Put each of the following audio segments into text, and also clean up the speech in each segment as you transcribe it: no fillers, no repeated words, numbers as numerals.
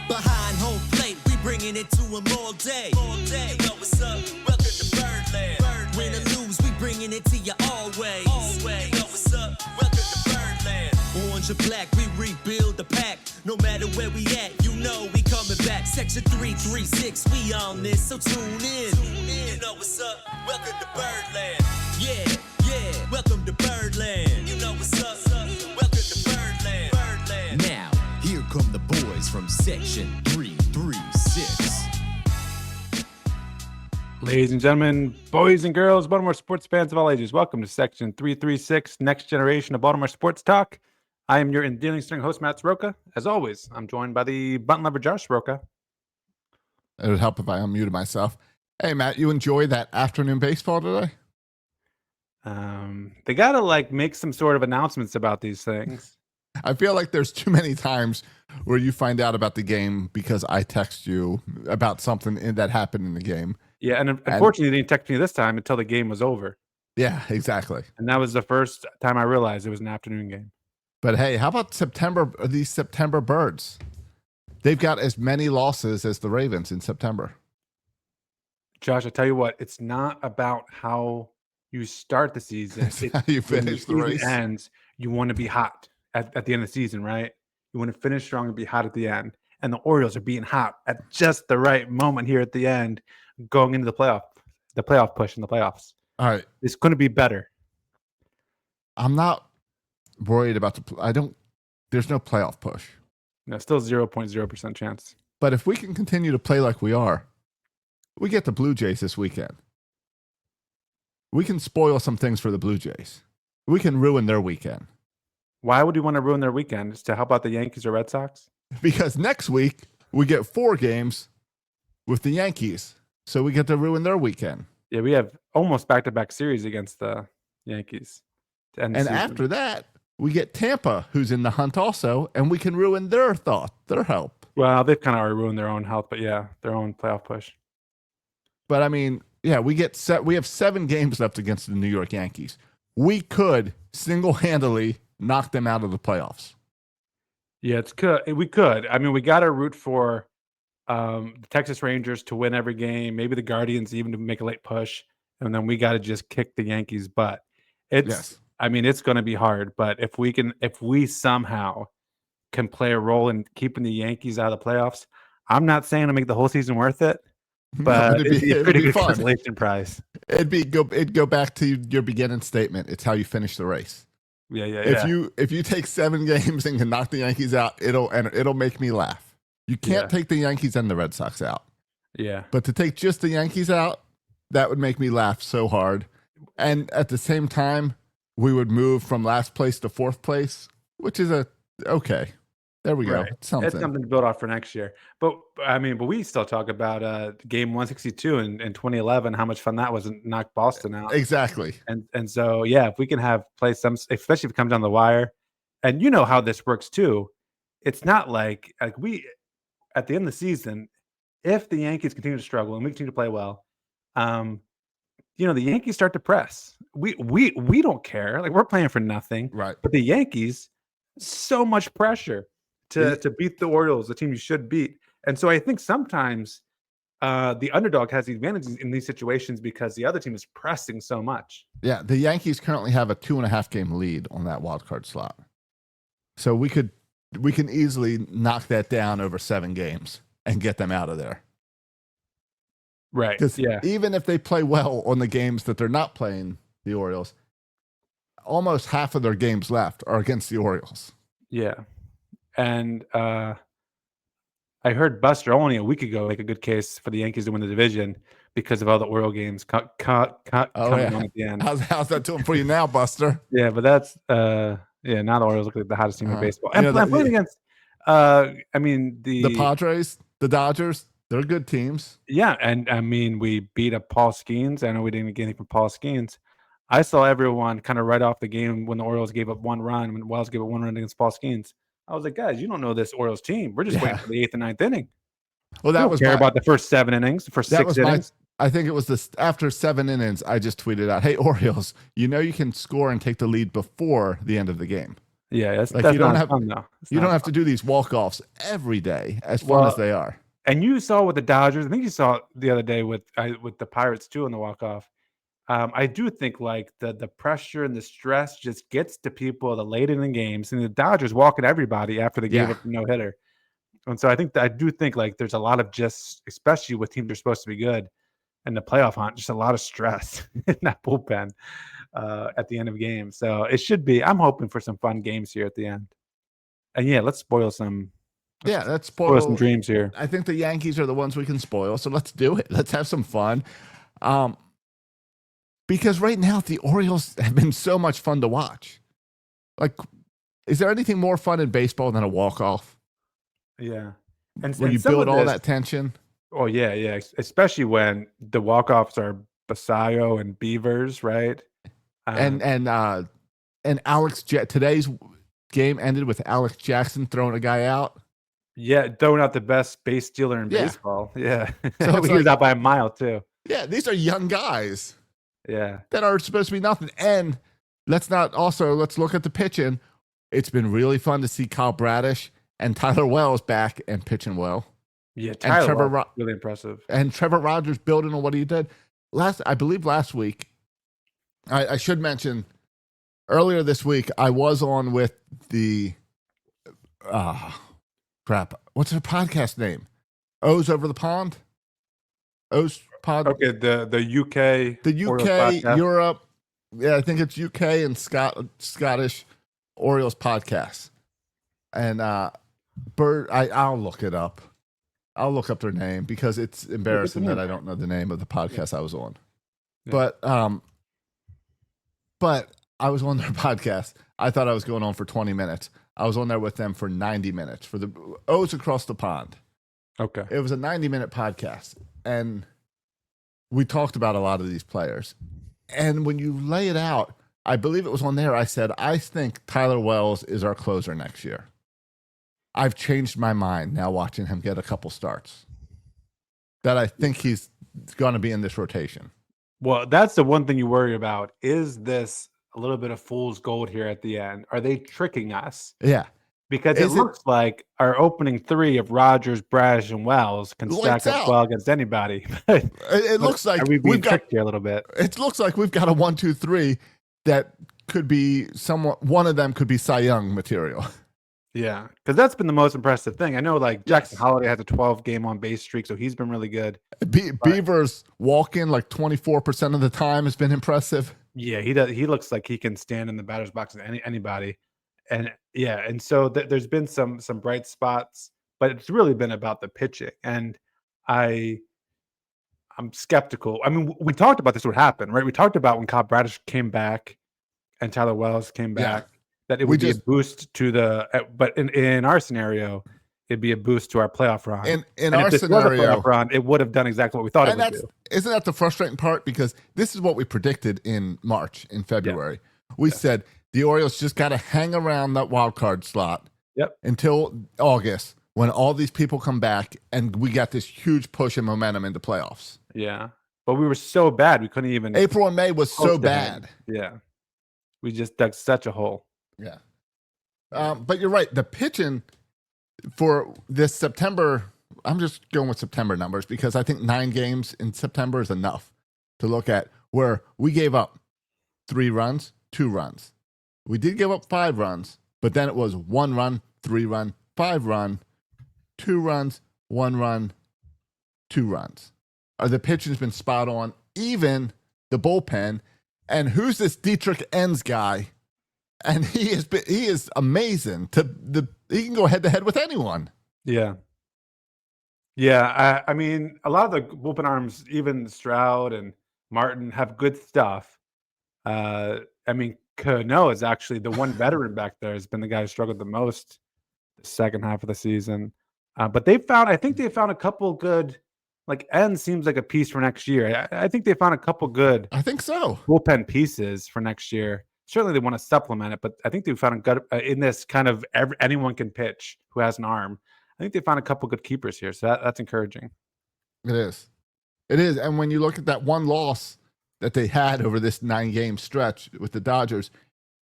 Behind home plate, we bringing it to them all day. You know what's up? Welcome to Birdland. Win or lose, we bringing it to you always. You know what's up? Welcome to Birdland. Orange or black, we rebuild the pack. No matter where we at, you know we coming back. Section 336, we on this, so tune in. You know what's up? Welcome to Birdland. Yeah, welcome to Birdland. You know what's up? Welcome to Birdland. Now, here come the boys from Section 336. Ladies and gentlemen, boys and girls, Baltimore sports fans of all ages, welcome to Section 336, Next Generation of Baltimore Sports Talk. I am your endearing string host, Matt Sroka. As always, I'm joined by the button lover, Josh Sroka. It would help if I unmuted myself. Hey, Matt, you enjoy that afternoon baseball today? They got to make some sort of announcements about these things. I feel like there's too many times where you find out about the game because I text you about something that happened in the game. Yeah, and unfortunately, they didn't text me this time until the game was over. Yeah, exactly. And that was the first time I realized it was an afternoon game. But hey, how about these September Birds? They've got as many losses as the Ravens in September. Josh, I tell you what, it's not about how you start the season. It's how you finish the race. Ends, you want to be hot at the end of the season, right? You want to finish strong and be hot at the end. And the Orioles are being hot at just the right moment here at the end, going into the playoff push in the playoffs. All right. It's going to be better. I'm not worried about there's no playoff push. No, still 0.0% chance. But if we can continue to play like we are, we get the Blue Jays this weekend. We can spoil some things for the Blue Jays. We can ruin their weekend. Why would we want to ruin their weekend? Is to help out the Yankees or Red Sox? Because next week we get 4 games with the Yankees. So we get to ruin their weekend. Yeah, we have almost back-to-back series against the Yankees. And after that, we get Tampa, who's in the hunt also, and we can ruin their help. Well, they've kind of already ruined their own health, but yeah, their own playoff push. But I mean, yeah, we have 7 games left against the New York Yankees. We could single-handedly knock them out of the playoffs. Yeah, we could. I mean, we got to root for the Texas Rangers to win every game, maybe the Guardians even to make a late push, and then we got to just kick the Yankees' butt. I mean, it's going to be hard, but if we somehow can play a role in keeping the Yankees out of the playoffs, I'm not saying to make the whole season worth it, but it'd be a pretty good consolation prize. It'd go back to your beginning statement. It's how you finish the race. Yeah. If you take 7 games and can knock the Yankees out, it'll make me laugh. You can't take the Yankees and the Red Sox out. Yeah. But to take just the Yankees out, that would make me laugh so hard. And at the same time, we would move from last place to 4th place, which is okay. There we go. It's something to build off for next year. But we still talk about game 162 in 2011, how much fun that was and knock Boston out. Exactly. And so, yeah, if we can play some, especially if it comes down the wire, and you know how this works too. It's not like we, at the end of the season, if the Yankees continue to struggle and we continue to play well, the Yankees start to press. We don't care. We're playing for nothing. Right. But the Yankees, so much pressure to beat the Orioles, the team you should beat. And so I think sometimes the underdog has the advantages in these situations because the other team is pressing so much. Yeah, the Yankees currently have a 2.5 game lead on that wild card slot. So we can easily knock that down over 7 games and get them out of there. Right. Yeah. Even if they play well on the games that they're not playing the Orioles, almost half of their games left are against the Orioles. Yeah. And I heard Buster only a week ago make a good case for the Yankees to win the division because of all the Oriole games coming on at the end. How's that doing for you now, Buster? Yeah, but that's now the Orioles look like the hottest team in baseball. And I'm playing against the Padres, the Dodgers. They're good teams. Yeah, and we beat up Paul Skeens. I know we didn't get anything from Paul Skeens. I saw everyone kind of right off the game when the Orioles gave up 1 run, when Wells gave up 1 run against Paul Skeens. I was like, guys, you don't know this Orioles team. We're just waiting for the 8th and 9th inning. Well, that was about the first 7 innings, the first 6 innings. I think it was after 7 innings, I just tweeted out, "Hey Orioles, you can score and take the lead before the end of the game. Yeah, Like that's you not don't as have fun though. It's you not don't as have fun. to do these walk-offs every day, as fun as Well, they are. and you saw with the Dodgers. I think you saw it the other day with the Pirates too in the walk off. I do think like the pressure and the stress just gets to people the late in the games, and the Dodgers walking everybody after they gave Yeah. up the no hitter. And so I do think like there's a lot of just, especially with teams that are supposed to be good in the playoff hunt, just a lot of stress in that bullpen at the end of games. So it should be. I'm hoping for some fun games here at the end. And yeah, let's spoil some. Yeah, Let's let's spoil some spoil. dreams here. I think the Yankees are the ones we can spoil, so let's do it. Let's have some fun. Because right now the Orioles have been so much fun to watch. Like, is there anything more fun in baseball than a walk-off Yeah, and where you some build of all this. that tension? Oh yeah, yeah. Especially when the walk-offs are Basayo and Beavers, right? And Um, today's game ended with Alex Jackson throwing a guy out. yeah, throwing out the best base stealer in Yeah. baseball. Yeah, So it's he was like, out by a mile too. yeah, these are young guys Yeah, that are supposed to be nothing. And let's look at the pitching. It's been really fun to see Kyle Bradish and Tyler Wells back and pitching well. yeah. And Tyler Trevor Wells, really impressive. And Trevor Rogers building on what he did I believe last week. I should mention earlier this week, I was on with the what's their podcast name? O's Over the Pond? O's Pod. Okay, the UK, The Orioles UK, podcast. Europe. Yeah, I think it's UK and Scottish Orioles podcast. And I'll look it up. I'll look up their name because it's embarrassing that I don't know the name of the podcast I was on. Yeah. But I was on their podcast. I thought I was going on for 20 minutes. I was on there with them for 90 minutes for the O's Across the Pond. Okay. It was a 90-minute podcast. And we talked about a lot of these players. And when you lay it out, I believe it was on there, I said, I think Tyler Wells is our closer next year. I've changed my mind now watching him get a couple starts. That I think he's going to be in this rotation. Well, that's the one thing you worry about. Is this a little bit of fool's gold here at the end? Are they tricking us? Yeah. Because it looks like our opening three of Rogers, Bradish, and Wells can stack up well against anybody. It looks like are we being tricked here a little bit? It looks like we've got a 1, 2, 3 that could be somewhat. One of them could be Cy Young material. Yeah, because that's been the most impressive thing. I know, like Jackson Holiday has a 12-game on base streak, so he's been really good. Beavers walking like 24% of the time has been impressive. Yeah, he does. He looks like he can stand in the batter's box with anybody, and yeah, and so there's been some bright spots, but it's really been about the pitching, and I'm skeptical. I mean, we talked about this would happen, right? We talked about when Kyle Bradish came back and Tyler Wells came back. Yeah. That it would be a boost to but in our scenario, it'd be a boost to our playoff run. In our scenario, run, it would have done exactly what we thought it would do. Isn't that the frustrating part? Because this is what we predicted in February. We said the Orioles just got to hang around that wild card slot until August when all these people come back and we got this huge push and momentum into playoffs. Yeah, but we were so bad we couldn't even. April and May was so bad. Yeah, we just dug such a hole. Yeah. But you're right. The pitching for this September, I'm just going with September numbers because I think 9 games in September is enough to look at where we gave up 3 runs, 2 runs. We did give up 5 runs, but then it was 1 run, 3 run, 5 run, 2 runs, 1 run, 2 runs. The pitching's been spot on, even the bullpen. And who's this Dietrich Enns guy? And he is amazing. He can go head to head with anyone. Yeah. Yeah. I mean, a lot of the bullpen arms, even Stroud and Martin, have good stuff. I mean, Cano is actually the one veteran back there has been the guy who struggled the most the second half of the season. But I think they found a couple good, like Enns seems like a piece for next year. I think they found a couple good. I think so. Bullpen pieces for next year. Certainly they want to supplement it, but I think they found a good in this kind of anyone can pitch who has an arm. I think they found a couple good keepers here, so that's encouraging. It is. And when you look at that one loss that they had over this 9-game stretch with the Dodgers,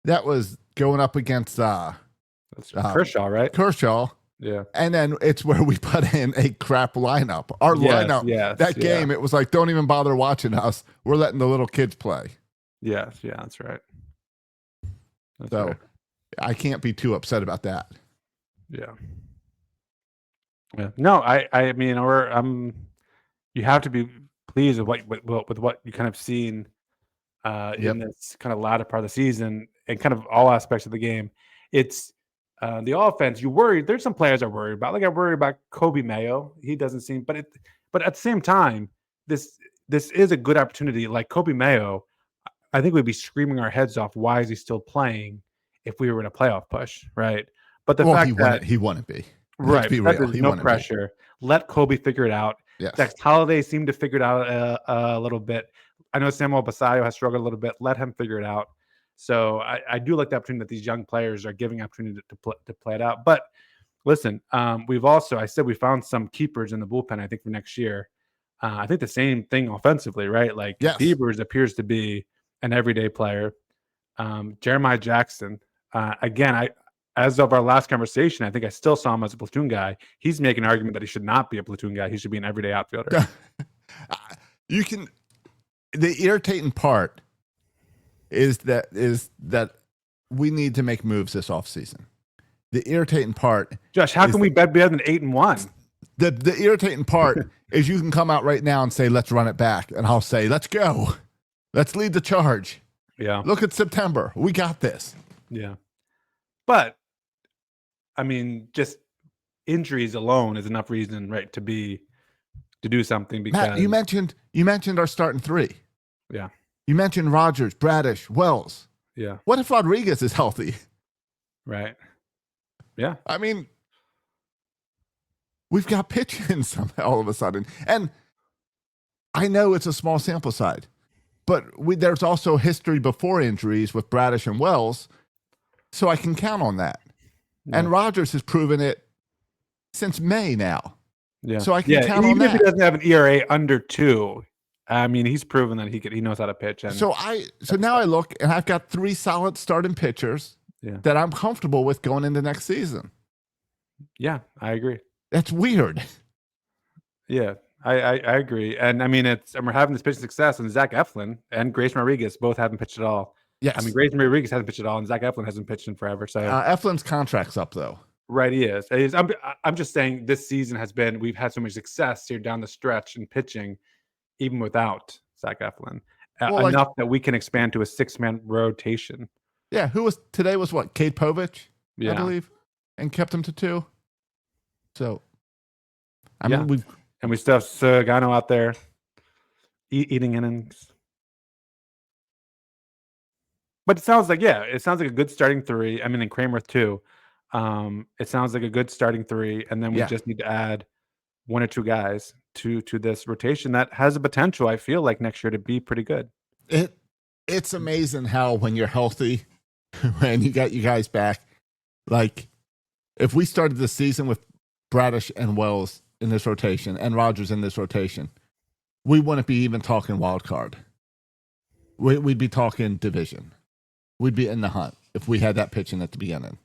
that was going up against That's Kershaw, right? Kershaw. Yeah. And then it's where we put in a crap lineup. Our lineup, that game, it was like, don't even bother watching us. We're letting the little kids play. Yes, yeah, that's right. So I can't be too upset about that. Yeah. Yeah. No, I mean, you have to be pleased with what you kind of seen in this kind of latter part of the season and kind of all aspects of the game. It's the offense. You worry. There's some players I worry about. Like I worry about Kobe Mayo. He doesn't seem, but at the same time, this is a good opportunity. Like Kobe Mayo, I think we'd be screaming our heads off. Why is he still playing if we were in a playoff push, right? But the fact that he wouldn't be. Right. Let's be real. There's no pressure. Let Kobe figure it out. Yes. Next Holiday seemed to figure it out a little bit. I know Samuel Basayo has struggled a little bit. Let him figure it out. So I do like the opportunity that these young players are giving opportunity to play it out. But listen, I said we found some keepers in the bullpen, I think, for next year. I think the same thing offensively, right? Like Devers appears to be an everyday player. Jeremiah Jackson, again, as of our last conversation, I think I still saw him as a platoon guy. He's making an argument that he should not be a platoon guy. He should be an everyday outfielder. The irritating part is that we need to make moves this offseason. The irritating part, Josh, how can we bet better than 8-1? The irritating part is you can come out right now and say, let's run it back. And I'll say, let's go. Let's lead the charge. Yeah. Look at September. We got this. Yeah. But I mean, just injuries alone is enough reason, right, to do something. Because Matt, you mentioned our starting three. Yeah. You mentioned Rogers, Bradish, Wells. Yeah. What if Rodriguez is healthy? Right. Yeah. I mean, we've got pitching somehow all of a sudden. And I know it's a small sample size, but there's also history before injuries with Bradish and Wells, so I can count on that. Yeah. And Rogers has proven it since May now. Yeah. So I can count on even that. Even if he doesn't have an ERA under 2, I mean, he's proven that he knows how to pitch. And so now I look and I've got 3 solid starting pitchers that I'm comfortable with going into next season. Yeah, I agree. That's weird. Yeah, I agree. And I mean, we're having this pitching success, and Zach Eflin and Grace Rodriguez both haven't pitched at all. Yes. I mean, Grace Rodriguez hasn't pitched at all, and Zach Eflin hasn't pitched in forever. So Eflin's contract's up, though. Right, he is. I'm just saying this season we've had so much success here down the stretch in pitching, even without Zach Eflin, enough that we can expand to a 6-man rotation. Yeah, today was what? Cade Povich, I believe, and kept him to 2. So, I mean, we still have Sagano out there eating innings. But it sounds like a good starting 3. I mean, and Kramer too. It sounds like a good starting 3, and then we just need to add 1 or 2 guys to this rotation that has a potential, I feel like, next year to be pretty good. It's amazing how when you're healthy, when you got you guys back, like if we started the season with Bradish and Wells in this rotation and Rogers in this rotation, we wouldn't be even talking wild card. We'd be talking division. We'd be in the hunt if we had that pitching at the beginning.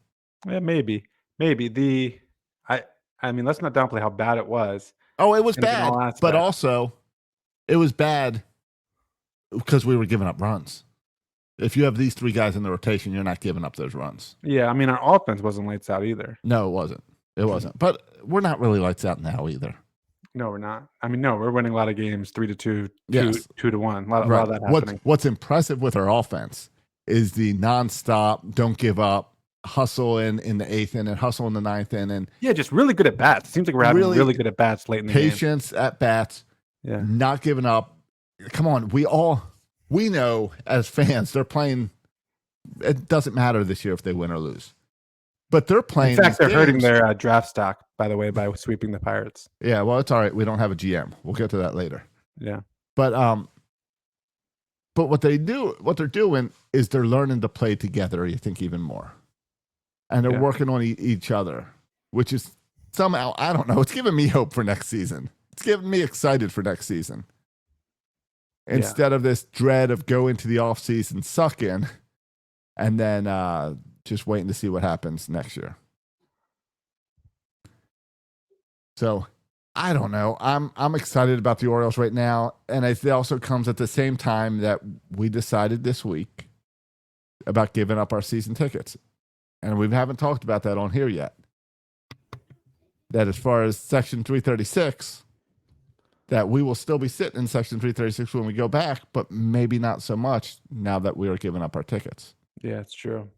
Yeah, maybe. I mean, let's not downplay how bad it was. Oh, it was bad, but also it was bad because we were giving up runs. If you have these 3 guys in the rotation, you're not giving up those runs. Yeah, I mean, our offense wasn't lights out either. No, it wasn't. It wasn't. But we're not really lights out now either. No, we're not. I mean, no, we're winning a lot of games 3-2, 2-1. A lot of that happening. What's impressive with our offense is the nonstop, don't give up, hustle in the 8th inning, hustle in the 9th inning. Yeah, just really good at bats. It seems like we're having really good at bats late in the game. Patience at bats. Yeah. Not giving up. Come on, we know as fans they're playing. It doesn't matter this year if they win or lose, but they're playing. In fact, they're hurting their draft stock, by the way, by sweeping the Pirates. Yeah, well, it's all right. We don't have a GM. We'll get to that later. Yeah, but what they're doing is they're learning to play together. You think even more, and they're working on each other, which is somehow, I don't know. It's giving me hope for next season. It's getting me excited for next season. Instead of this dread of going to the offseason suck in, and then just waiting to see what happens next year. So I don't know. I'm excited about the Orioles right now, and it also comes at the same time that we decided this week about giving up our season tickets, and we haven't talked about that on here yet. That as far as Section 336, that we will still be sitting in Section 336 when we go back, but maybe not so much now that we are giving up our tickets. Yeah, it's true.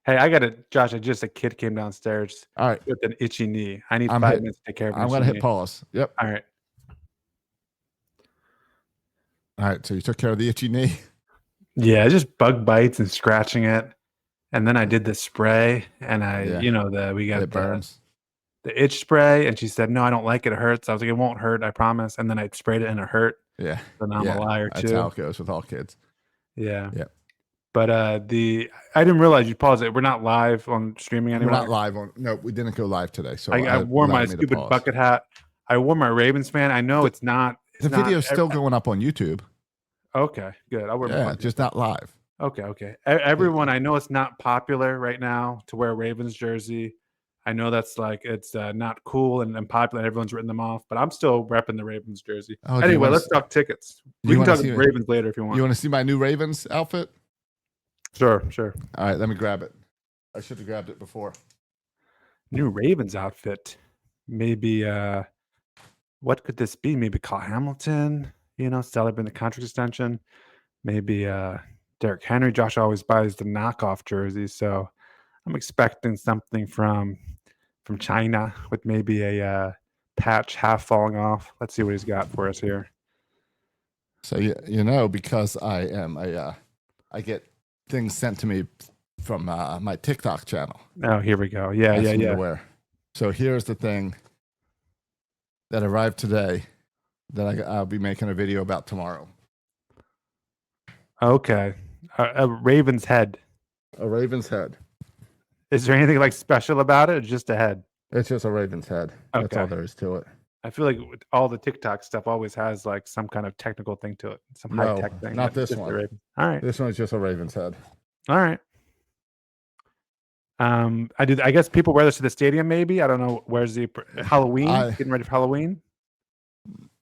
Hey, I got it, Josh. A kid came downstairs All right. with an itchy knee. I need I'm 5 hit- minutes to take care of an I'm itchy going to hit knee. pause. Yep. All right. All right. So you took care of the itchy knee. Yeah, just bug bites and scratching it. And then I did the spray, and we got It burns. the itch spray, and she said, "No, I don't like it. It hurts." I was like, "It won't hurt, I promise." And then I sprayed it, and it hurt. Yeah. So now I'm a liar too. That's how it goes with all kids. Yeah. Yep. But I didn't realize you paused it. We're not live on streaming anymore. We're not live on. No, we didn't go live today. So I wore my stupid bucket hat. I wore my Ravens fan. I know it's not. The video is still going up on YouTube. Okay, good. I'll wear my bucket just not live. Okay. Everyone, I know it's not popular right now to wear a Ravens jersey. I know that's like it's not cool and unpopular. Everyone's written them off, but I'm still repping the Ravens jersey. Oh, anyway, let's talk tickets. We can talk Ravens later if you want. You want to see my new Ravens outfit? Sure. All right, let me grab it. I should have grabbed it before. New Ravens outfit. Maybe what could this be? Maybe Kyle Hamilton, celebrating the contract extension. Maybe Derrick Henry. Josh always buys the knockoff jerseys, so I'm expecting something from China with maybe a patch half falling off. Let's see what he's got for us here. So because I am I get things sent to me from my TikTok channel. Oh, here we go. Yeah. To wear. So here's the thing that arrived today that I'll be making a video about tomorrow. Okay, a Raven's head. A Raven's head. Is there anything like special about it, or just a head? It's just a Raven's head. Okay. That's all there is to it. I feel like all the TikTok stuff always has like some kind of technical thing to it, some high tech thing. Not this one. All right. This one's just a Raven's head. All right. I guess people wear this to the stadium. Maybe I don't know. Where's the Halloween? Getting ready for Halloween.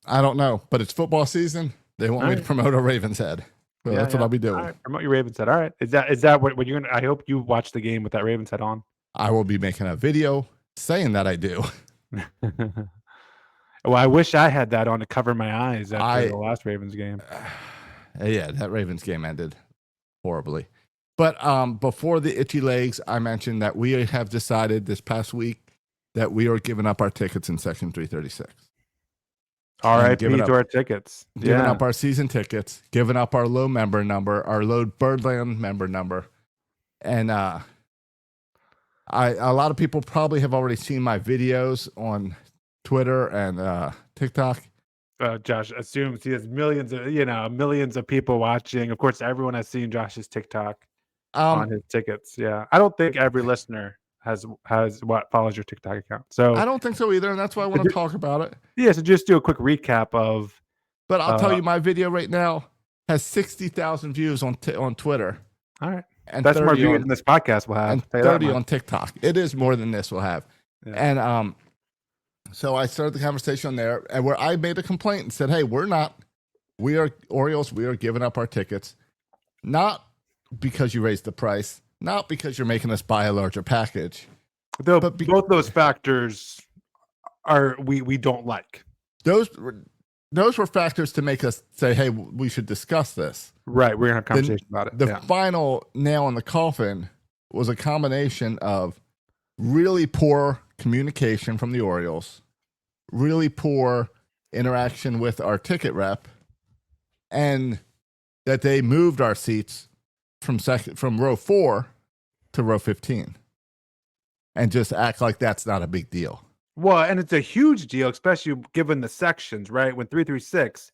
I don't know, but it's football season. They want me to promote a Raven's head. So that's what I'll be doing. All right. Promote your Ravens head. All right. Is that what you're gonna? I hope you watch the game with that Ravens head on. I will be making a video saying that I do. Well, I wish I had that on to cover my eyes after the last Ravens game. Yeah, that Ravens game ended horribly. But before the itchy legs, I mentioned that we have decided this past week that we are giving up our tickets in Section 336. All right, to our tickets. Giving up our season tickets, giving up our low member number, our low Birdland member number. And a lot of people probably have already seen my videos on Twitter and TikTok. Josh assumes he has millions of people watching. Of course, everyone has seen Josh's TikTok on his tickets. Yeah, I don't think every listener has follows your TikTok account. So I don't think so either, and that's why I want to talk about it. Yeah, so just do a quick recap of. But I'll tell you, my video right now has 60,000 views on Twitter. All right, and that's more views than this podcast will have. And 30 on TikTok. It is more than this will have. Yeah. And so I started the conversation there, and where I made a complaint and said, "Hey, we are Orioles. We are giving up our tickets, not because you raised the price, not because you're making us buy a larger package, but both those factors are we don't like. Those were factors to make us say, hey, we should discuss this. Right, we're gonna have a conversation about it. The final nail in the coffin was a combination of really poor communication from the Orioles, really poor interaction with our ticket rep, and that they moved our seats from row 4 to row 15 and just act like that's not a big deal. Well, and it's a huge deal, especially given the sections, right? When 336,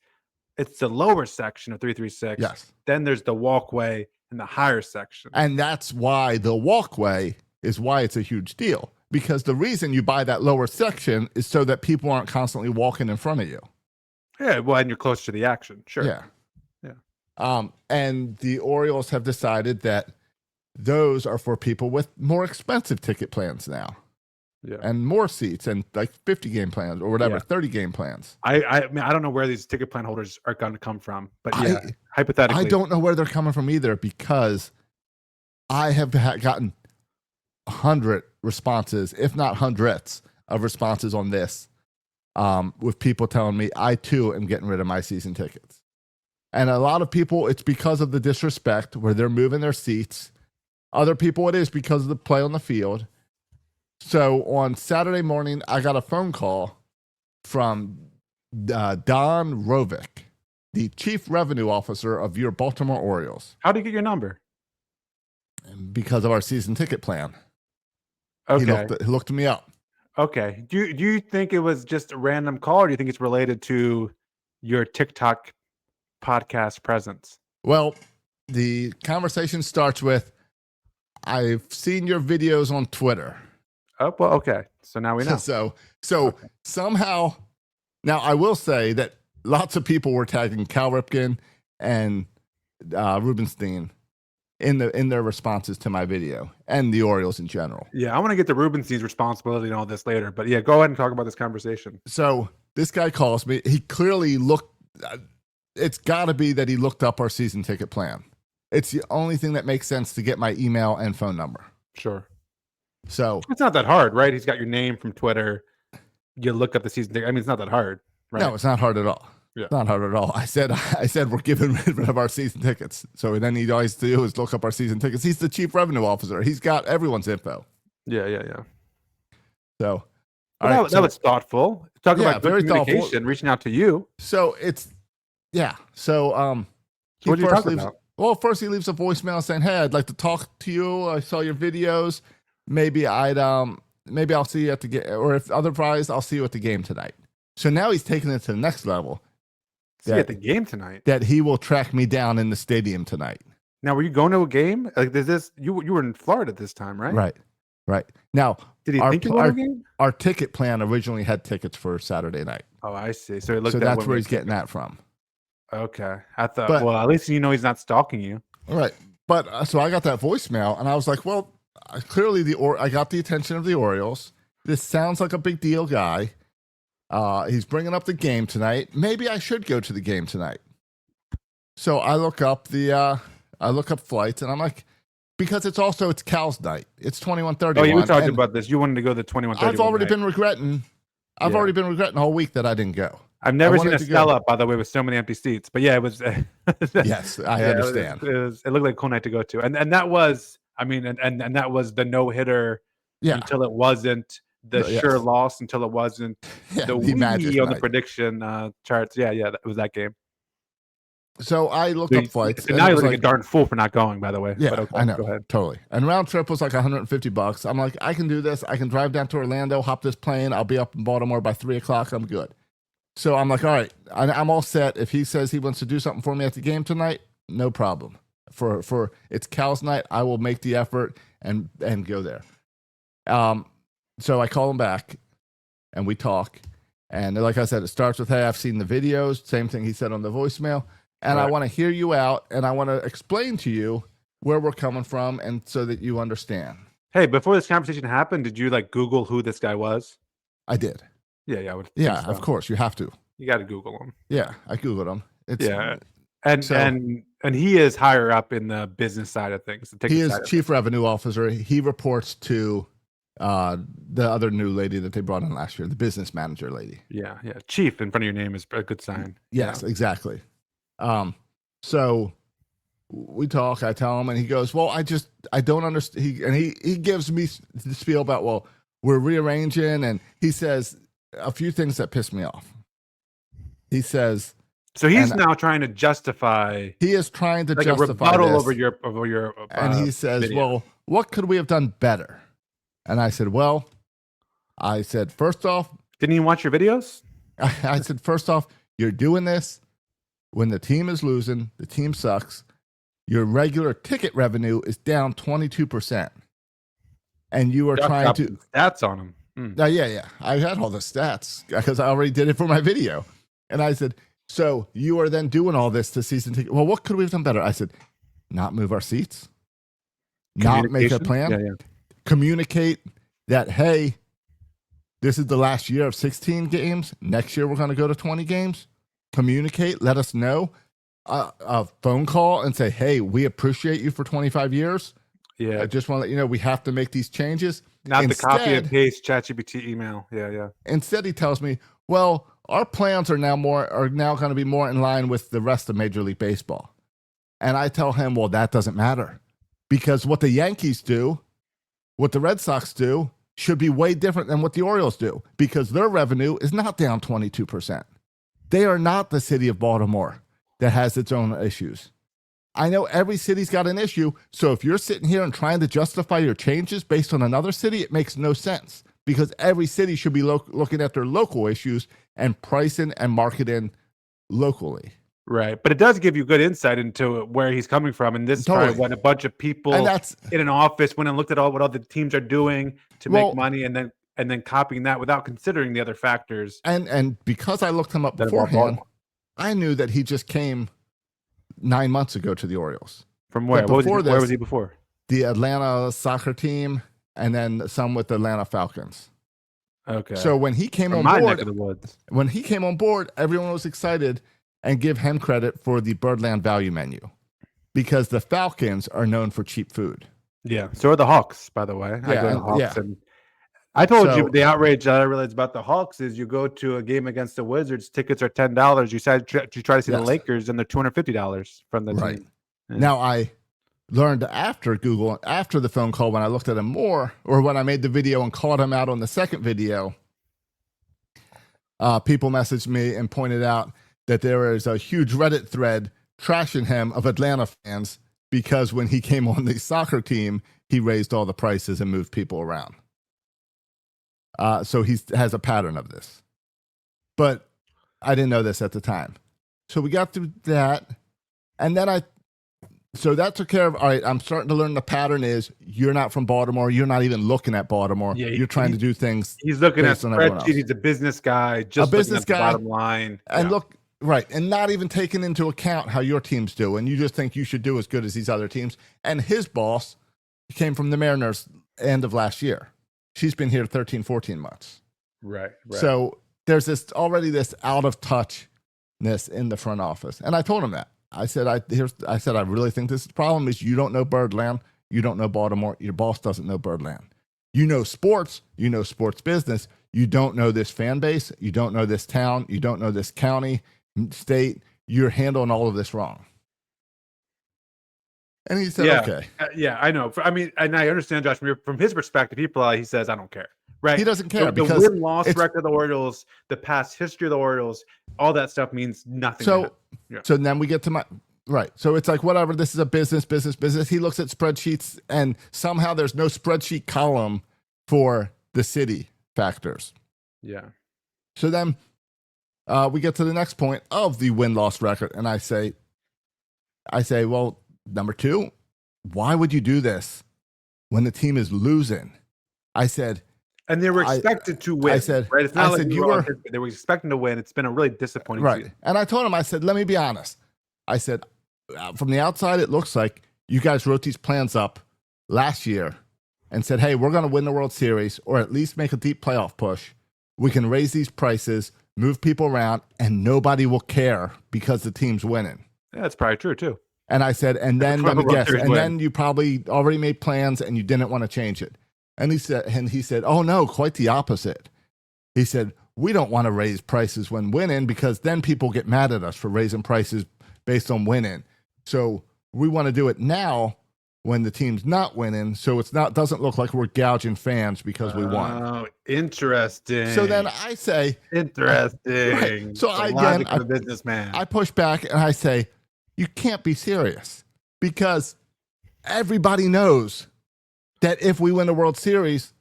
it's the lower section of 336. Yes. Then there's the walkway in the higher section. And that's why the walkway is why it's a huge deal. Because the reason you buy that lower section is so that people aren't constantly walking in front of you. Yeah, well, and you're closer to the action. Sure. Yeah. And the Orioles have decided that those are for people with more expensive ticket plans now. Yeah. And more seats and like 50 game plans or whatever, Yeah. 30 game plans. I mean, I don't know where these ticket plan holders are going to come from, but yeah, I hypothetically, don't know where they're coming from either, because I have gotten 100 responses, if not hundreds of responses on this, with people telling me I too am getting rid of my season tickets. And a lot of people, it's because of the disrespect where they're moving their seats. Other people, it is because of the play on the field. So on Saturday morning, I got a phone call from Don Rovick, the chief revenue officer of your Baltimore Orioles. how do you get your number? Because of our season ticket plan. Okay. He looked me up. Okay. Do you think it was just a random call, or do you think it's related to your TikTok podcast presence? Well, the conversation starts with, I've seen your videos on Twitter. Oh, well, okay. So now we know. So somehow, now I will say that lots of people were tagging Cal Ripken and Rubenstein in their responses to my video, and the Orioles in general. Yeah, I want to get to Rubenstein's responsibility and all this later, but yeah, go ahead and talk about this conversation. So this guy calls me. He clearly looked. It's got to be that he looked up our season ticket plan. It's the only thing that makes sense to get my email and phone number. Sure. So It's not that hard, right? He's got your name from Twitter. You look up the season ticket. I mean, it's not that hard, right? no, it's not hard at all. Yeah. It's not hard at all. I said we're giving rid of our season tickets. So then he always do is look up our season tickets. He's the chief revenue officer. He's got everyone's info. Yeah. So Well, that was thoughtful. Talk Yeah, about good very thoughtful. communication, reaching out to you. So it's yeah. So So what did you talk leaves, about? well, first he leaves a voicemail saying, "Hey, I'd like to talk to you. I saw your videos. Maybe I'll see you at the game, or if otherwise, I'll see you at the game tonight." So now he's taking it to the next level. See you at the game tonight. That he will track me down in the stadium tonight. Now, were you going to a game? Like, you were in Florida this time, right? Right. Now, Did he think you were going to a game? our ticket plan originally had tickets for Saturday night. Oh, I see. So he looked. So at that's when where we- he's getting that from. Okay, I thought. But- well, at least you know he's not stalking you. All right. But so I got that voicemail and I was like, well, clearly I got the attention of the Orioles. This sounds like a big deal guy. He's bringing up the game tonight. Maybe I should go to the game tonight. So I look up flights and I'm like, because it's Cal's night. It's 21:31. Oh, you were talking about this. You wanted to go to the 21:31. I've already night. been regretting. I've Yeah. already been regretting all week that I didn't go. I've never I seen a wanted to go. sell up, by the way, with so many empty seats. But yeah, it was. Yes, I Yeah, understand. It looked like a cool night to go to, and that was. I mean, and that was the no hitter Yeah. until it wasn't the Yes. sure loss until it wasn't Yeah, the the Magic wee on the night. prediction charts. Yeah, it was that game. So I looked up flights. So and now it you're was like a darn fool for not going. By the way. Yeah, But okay, I know. Go ahead. Totally. And round trip was like $150. I'm like, I can do this. I can drive down to Orlando, hop this plane. I'll be up in Baltimore by 3:00. I'm good. So I'm like, all right, I'm all set. If he says he wants to do something for me at the game tonight, no problem. For it's Cal's night, I will make the effort and go there. So I call him back and we talk. And like I said, it starts with, hey, I've seen the videos. Same thing he said on the voicemail. And I Right. want to hear you out and I want to explain to you where we're coming from and so that you understand. Hey, before this conversation happened, did you like Google who this guy was? I did. Yeah, I would. Yeah, think so. of course. You have to. You got to Google him. Yeah, I Googled him. It's, Yeah. And So- and he is higher up in the business side of things. The ticket He is side of chief revenue officer. He reports to the other new lady that they brought in last year, the business manager lady. Yeah. Chief in front of your name is a good sign. Yes, exactly. So we talk, I tell him, and he goes, well, I don't understand. He gives me the spiel about, well, we're rearranging. And he says a few things that piss me off. He says, So he's And- now trying to justify he is trying to like a justify rebuttal this. over your And he says, video. well, what could we have done better? And I said, first off, Didn't he watch your videos? I said, first off, you're doing this when the team is losing, the team sucks. Your regular ticket revenue is down 22%. And you are Doc trying dropped to. some stats on him. Yeah. I had all the stats because I already did it for my video. And I said, so you are then doing all this to season ticket. Well, what could we have done better? I said, not move our seats. not make a Communication? plan. Yeah, yeah. Communicate that, hey, this is the last year of 16 games. Next year, we're going to go to 20 games. Communicate. Let us know. A phone call and say, hey, we appreciate you for 25 years. Yeah. I just want to let you know we have to make these changes. Not the copy and paste ChatGPT email. Yeah, yeah. Instead, he tells me, well, our plans are now going to be more in line with the rest of Major League Baseball. And I tell him, well, that doesn't matter because what the Yankees do, what the Red Sox do, should be way different than what the Orioles do because their revenue is not down 22%. They are not the city of Baltimore that has its own issues. I know every city's got an issue, so if you're sitting here and trying to justify your changes based on another city, it makes no sense because every city should be looking at their local issues and pricing and marketing locally. Right. But it does give you good insight into where he's coming from. And this is probably when a bunch of people in an office went and looked at what other teams are doing to make money and then copying that without considering the other factors. And because I looked him up beforehand, I knew that he just came 9 months ago to the Orioles. From where? Where was he before? The Atlanta soccer team and then some with the Atlanta Falcons. Okay. So when he came on board, everyone was excited and give him credit for the Birdland value menu because the Falcons are known for cheap food. Yeah. So are the Hawks, by the way. Yeah, I go to the Hawks and I told you the outrage that I realized about the Hawks is you go to a game against the Wizards, tickets are $10. You try to see the Lakers, and they're $250 from the team. Yeah. Now, I learned after the phone call, when I looked at him more, or when I made the video and called him out on the second video, people messaged me and pointed out that there is a huge Reddit thread trashing him of Atlanta fans because when he came on the soccer team, he raised all the prices and moved people around. So he has a pattern of this. But I didn't know this at the time. So we got through that. And then so that took care of, all right, I'm starting to learn the pattern is you're not from Baltimore. You're not even looking at Baltimore. Yeah, you're trying to do things. He's looking at spreadsheets. He's a business guy, just looking at the bottom line. And and not even taking into account how your teams do. And you just think you should do as good as these other teams. And his boss came from the Mariners end of last year. She's been here 13, 14 months. Right. So there's already this out of touchness in the front office. And I told him that. I said, I really think this problem is you don't know Birdland. You don't know Baltimore. Your boss doesn't know Birdland. You know sports business. You don't know this fan base. You don't know this town. You don't know this county, state. You're handling all of this wrong. And he said, okay. Yeah, I know. And I understand, Josh, from his perspective, he says, I don't care. Right? He doesn't care the because win-loss record of the Orioles, the past history of the Orioles, all that stuff means nothing. So then we get to So it's like, whatever, this is a business. He looks at spreadsheets and somehow there's no spreadsheet column for the city factors. Yeah. So then we get to the next point of the win-loss record. And I say, well, number two, why would you do this when the team is losing? I said, and they were expected to win. I said, right? It's not like they were expecting to win. It's been a really disappointing season. And I told him, I said, let me be honest. I said, from the outside, it looks like you guys wrote these plans up last year and said, hey, we're going to win the World Series or at least make a deep playoff push. We can raise these prices, move people around, and nobody will care because the team's winning. Yeah, that's probably true, too. And I said, and then let me guess, and then you probably already made plans and you didn't want to change it. And he said, oh no, quite the opposite. He said, we don't want to raise prices when winning because then people get mad at us for raising prices based on winning. So we want to do it now when the team's not winning, so doesn't look like we're gouging fans because we won. Oh, interesting. So then I say, interesting. Right. So I'm a businessman. I push back and I say, you can't be serious because everybody knows that if we win the World Series,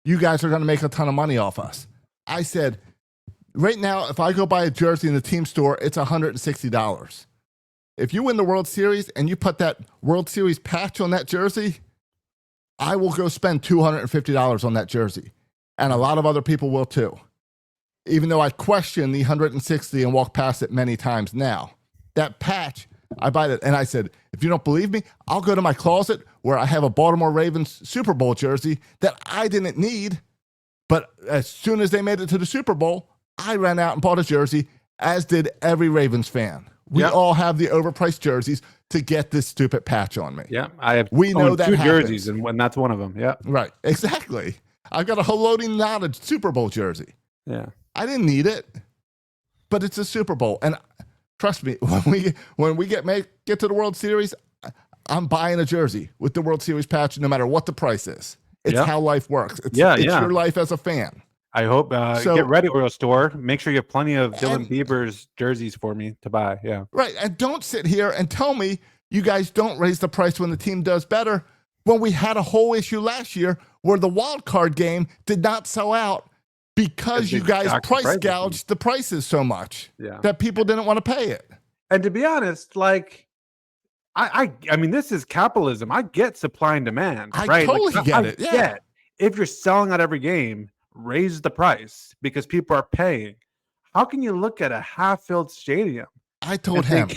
you guys are going to make a ton of money off us. I said, right now, if I go buy a jersey in the team store, it's $160. If you win the World Series and you put that World Series patch on that jersey, I will go spend $250 on that jersey. And a lot of other people will too. Even though I question the 160 and walk past it many times now. That patch, I buy that. And I said, If you don't believe me, I'll go to my closet where I have a Baltimore Ravens Super Bowl jersey that I didn't need. But as soon as they made it to the Super Bowl, I ran out and bought a jersey, as did every Ravens fan. We all have the overpriced jerseys to get this stupid patch on me. Yeah, I have we know that two happens. jerseys, and that's one of them. Yeah. Right, exactly. I've got a Haloti Ngata Super Bowl jersey. Yeah. I didn't need it, but it's a Super Bowl. And trust me, when we get to the World Series, I'm buying a jersey with the World Series patch no matter what the price is. It's how life works. It's your life as a fan. I hope get ready, Orioles store. Make sure you have plenty of Dylan Bieber's jerseys for me to buy. Yeah. Right. And don't sit here and tell me you guys don't raise the price when the team does better, when we had a whole issue last year where the wild card game did not sell out because you guys price gouged the prices so much that people didn't want to pay it. And to be honest, like, I mean, this is capitalism. I get supply and demand. I totally get it. Yeah. Get if you're selling out every game, raise the price because people are paying. How can you look at a half-filled stadium? I told him.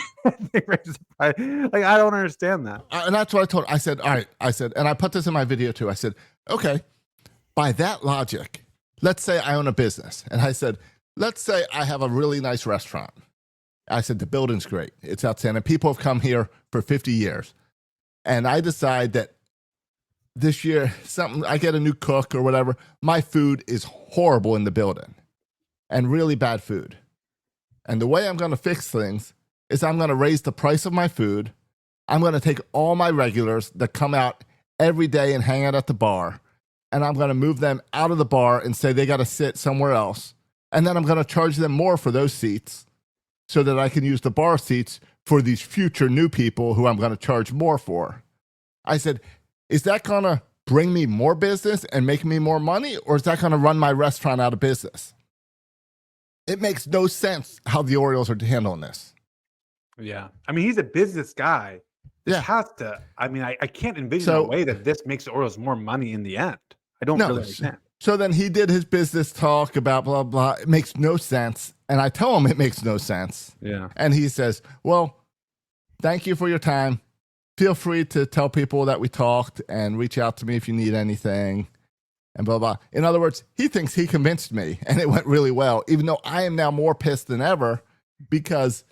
They raise the price. Like, I don't understand that. And that's what I told him. I said, all right. I said, and I put this in my video too. I said, okay, by that logic, let's say I own a business. And I said, let's say I have a really nice restaurant. I said, the building's great. It's outstanding. People have come here for 50 years. And I decide that this year, I get a new cook or whatever. My food is horrible in the building and really bad food. And the way I'm going to fix things is I'm going to raise the price of my food. I'm going to take all my regulars that come out every day and hang out at the bar, and I'm going to move them out of the bar and say they got to sit somewhere else. And then I'm going to charge them more for those seats so that I can use the bar seats for these future new people who I'm going to charge more for. I said, is that going to bring me more business and make me more money, or is that going to run my restaurant out of business? It makes no sense how the Orioles are handling this. Yeah. I mean, he's a business guy. Yeah. Has to. I mean, I can't envision a way that this makes the Orioles more money in the end. I don't really understand. So then he did his business talk about blah, blah. It makes no sense. And I tell him it makes no sense. Yeah. And he says, well, thank you for your time. Feel free to tell people that we talked and reach out to me if you need anything. And blah, blah. In other words, he thinks he convinced me and it went really well, even though I am now more pissed than ever because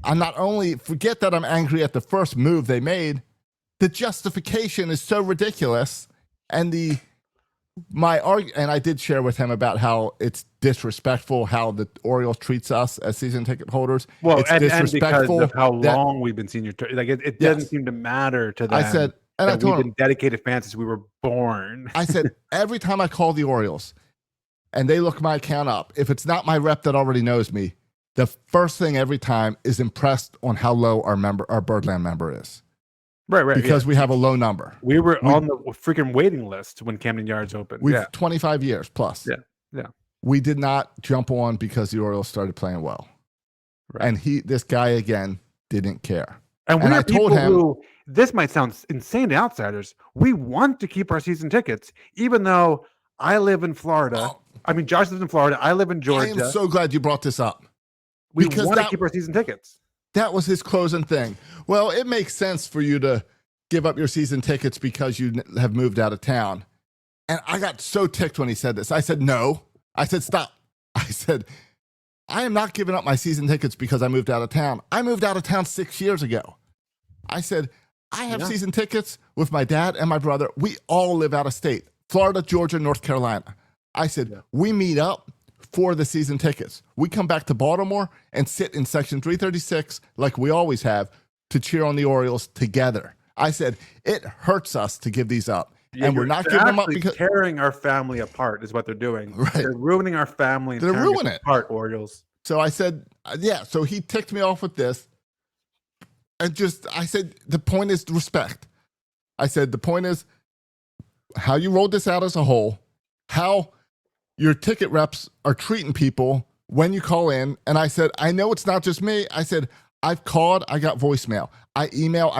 I'm not only, forget that I'm angry at the first move they made, the justification is so ridiculous. And and I did share with him about how it's disrespectful how the Orioles treats us as season ticket holders. Well, it's disrespectful because of how long we've been senior. Like it doesn't seem to matter to them. I said, and I told we've been dedicated fans since we were born. I said, every time I call the Orioles and they look my account up, if it's not my rep that already knows me, the first thing every time is impressed on how low our Birdland member is. Right. Because we have a low number. We were on the freaking waiting list when Camden Yards opened. We've 25 years plus. Yeah. We did not jump on because the Orioles started playing well. Right. And this guy, again, didn't care. And I told him, this might sound insane to outsiders. We want to keep our season tickets, even though I live in Florida. I mean, Josh lives in Florida. I live in Georgia. I am so glad you brought this up. We want to keep our season tickets. That was his closing thing. Well, it makes sense for you to give up your season tickets because you have moved out of town. And I got so ticked when he said this. I said, no. I said, stop. I said, I am not giving up my season tickets because I moved out of town. I moved out of town 6 years ago. I said, I have season tickets with my dad and my brother. We all live out of state, Florida, Georgia, North Carolina. I said, we meet up for the season tickets. We come back to Baltimore and sit in section 336 like we always have to cheer on the Orioles together. I said, it hurts us to give these up. And we're not giving them up because tearing our family apart is what they're doing. Right. They're ruining our family. And they're ruining it apart, Orioles. So I said, so he ticked me off with this. And I said, the point is respect. I said, the point is how you rolled this out as a whole, how your ticket reps are treating people when you call in. And I said, I know it's not just me. I said, I've called, I got voicemail. I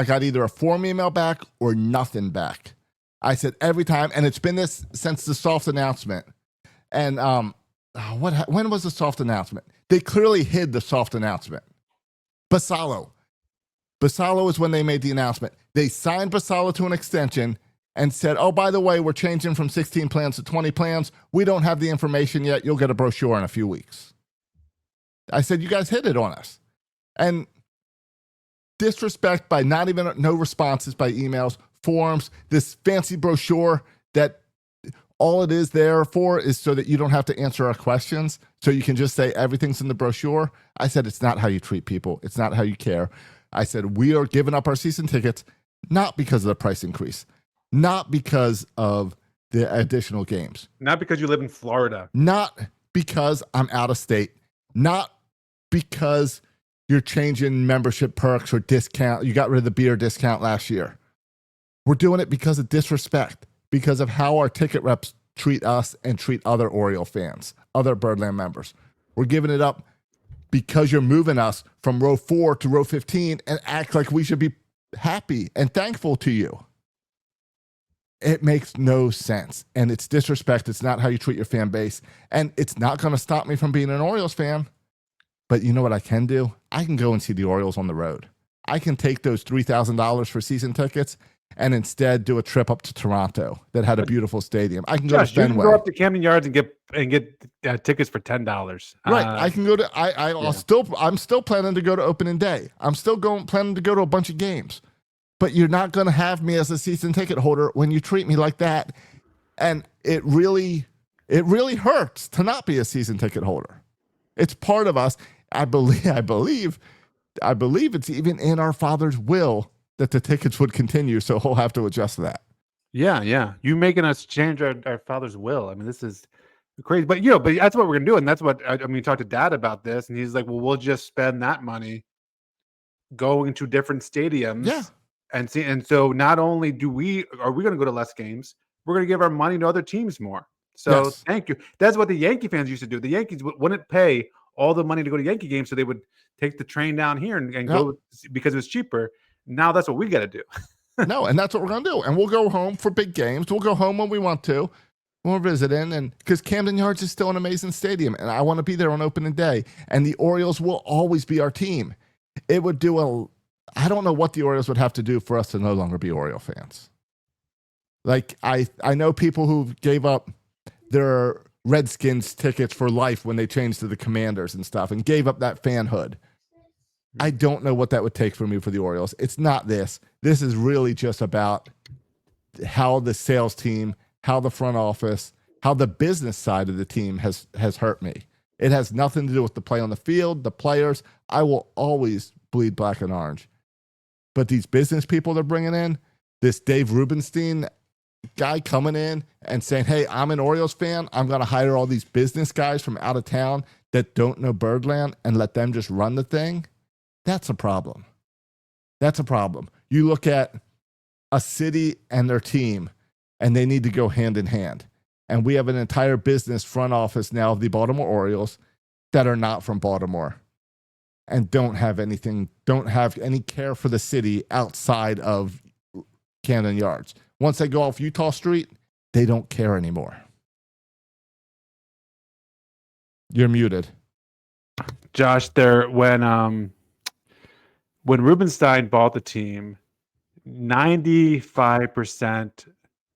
got either a form email back or nothing back. I said every time, and it's been this since the soft announcement. And when was the soft announcement? They clearly hid the soft announcement. Basalo. Basallo is when they made the announcement. They signed Basallo to an extension and said, oh, by the way, we're changing from 16 plans to 20 plans. We don't have the information yet. You'll get a brochure in a few weeks. I said, you guys hit it on us. And disrespect by no responses by emails, forums, this fancy brochure that all it is there for is so that you don't have to answer our questions. So you can just say everything's in the brochure. I said, it's not how you treat people. It's not how you care. I said, we are giving up our season tickets, not because of the price increase, not because of the additional games. Not because you live in Florida. Not because I'm out of state. Not because you're changing membership perks or discount. You got rid of the beer discount last year. We're doing it because of disrespect, because of how our ticket reps treat us and treat other Oriole fans, other Birdland members. We're giving it up because you're moving us from row 4 to row 15 and act like we should be happy and thankful to you. It makes no sense. And it's disrespect. It's not how you treat your fan base. And it's not going to stop me from being an Orioles fan. But you know what I can do? I can go and see the Orioles on the road. I can take those $3,000 for season tickets and instead do a trip up to Toronto that had a beautiful stadium. I can go to Fenway. You can go up to Camden Yards and get tickets for $10. Right. I can go to. I'm still planning to go to opening day. I'm still planning to go to a bunch of games. But you're not going to have me as a season ticket holder when you treat me like that. And it really hurts to not be a season ticket holder. It's part of us. I believe it's even in our Father's will that the tickets would continue. So he'll have to adjust to that. Yeah. You making us change our Father's will. I mean, this is crazy. But but that's what we're gonna do. And that's what talk to Dad about this. And he's like, well, we'll just spend that money going to different stadiums. Yeah. And so not only are we going to go to less games, we're going to give our money to other teams more. So Yes. Thank you. That's what the Yankee fans used to do. The Yankees wouldn't pay all the money to go to Yankee games, so they would take the train down here and go because it was cheaper. Now that's what we got to do. No, and that's what we're going to do. And we'll go home for big games. We'll go home when we want to. When we're visiting, and because Camden Yards is still an amazing stadium, and I want to be there on opening day. And the Orioles will always be our team. It would do I don't know what the Orioles would have to do for us to no longer be Oriole fans. Like, I know people who gave up their Redskins tickets for life when they changed to the Commanders and stuff and gave up that fanhood. I don't know what that would take for me for the Orioles. It's not this. This is really just about how the sales team, how the front office, how the business side of the team has hurt me. It has nothing to do with the play on the field, the players. I will always bleed black and orange. But these business people they're bringing in, this Dave Rubenstein guy coming in and saying, hey, I'm an Orioles fan. I'm going to hire all these business guys from out of town that don't know Birdland and let them just run the thing. That's a problem. That's a problem. You look at a city and their team, and they need to go hand in hand. And we have an entire business front office now of the Baltimore Orioles that are not from Baltimore and don't have any care for the city outside of Camden Yards. Once they go off Utah Street, they don't care anymore. You're muted. Josh, when Rubenstein bought the team, 95%,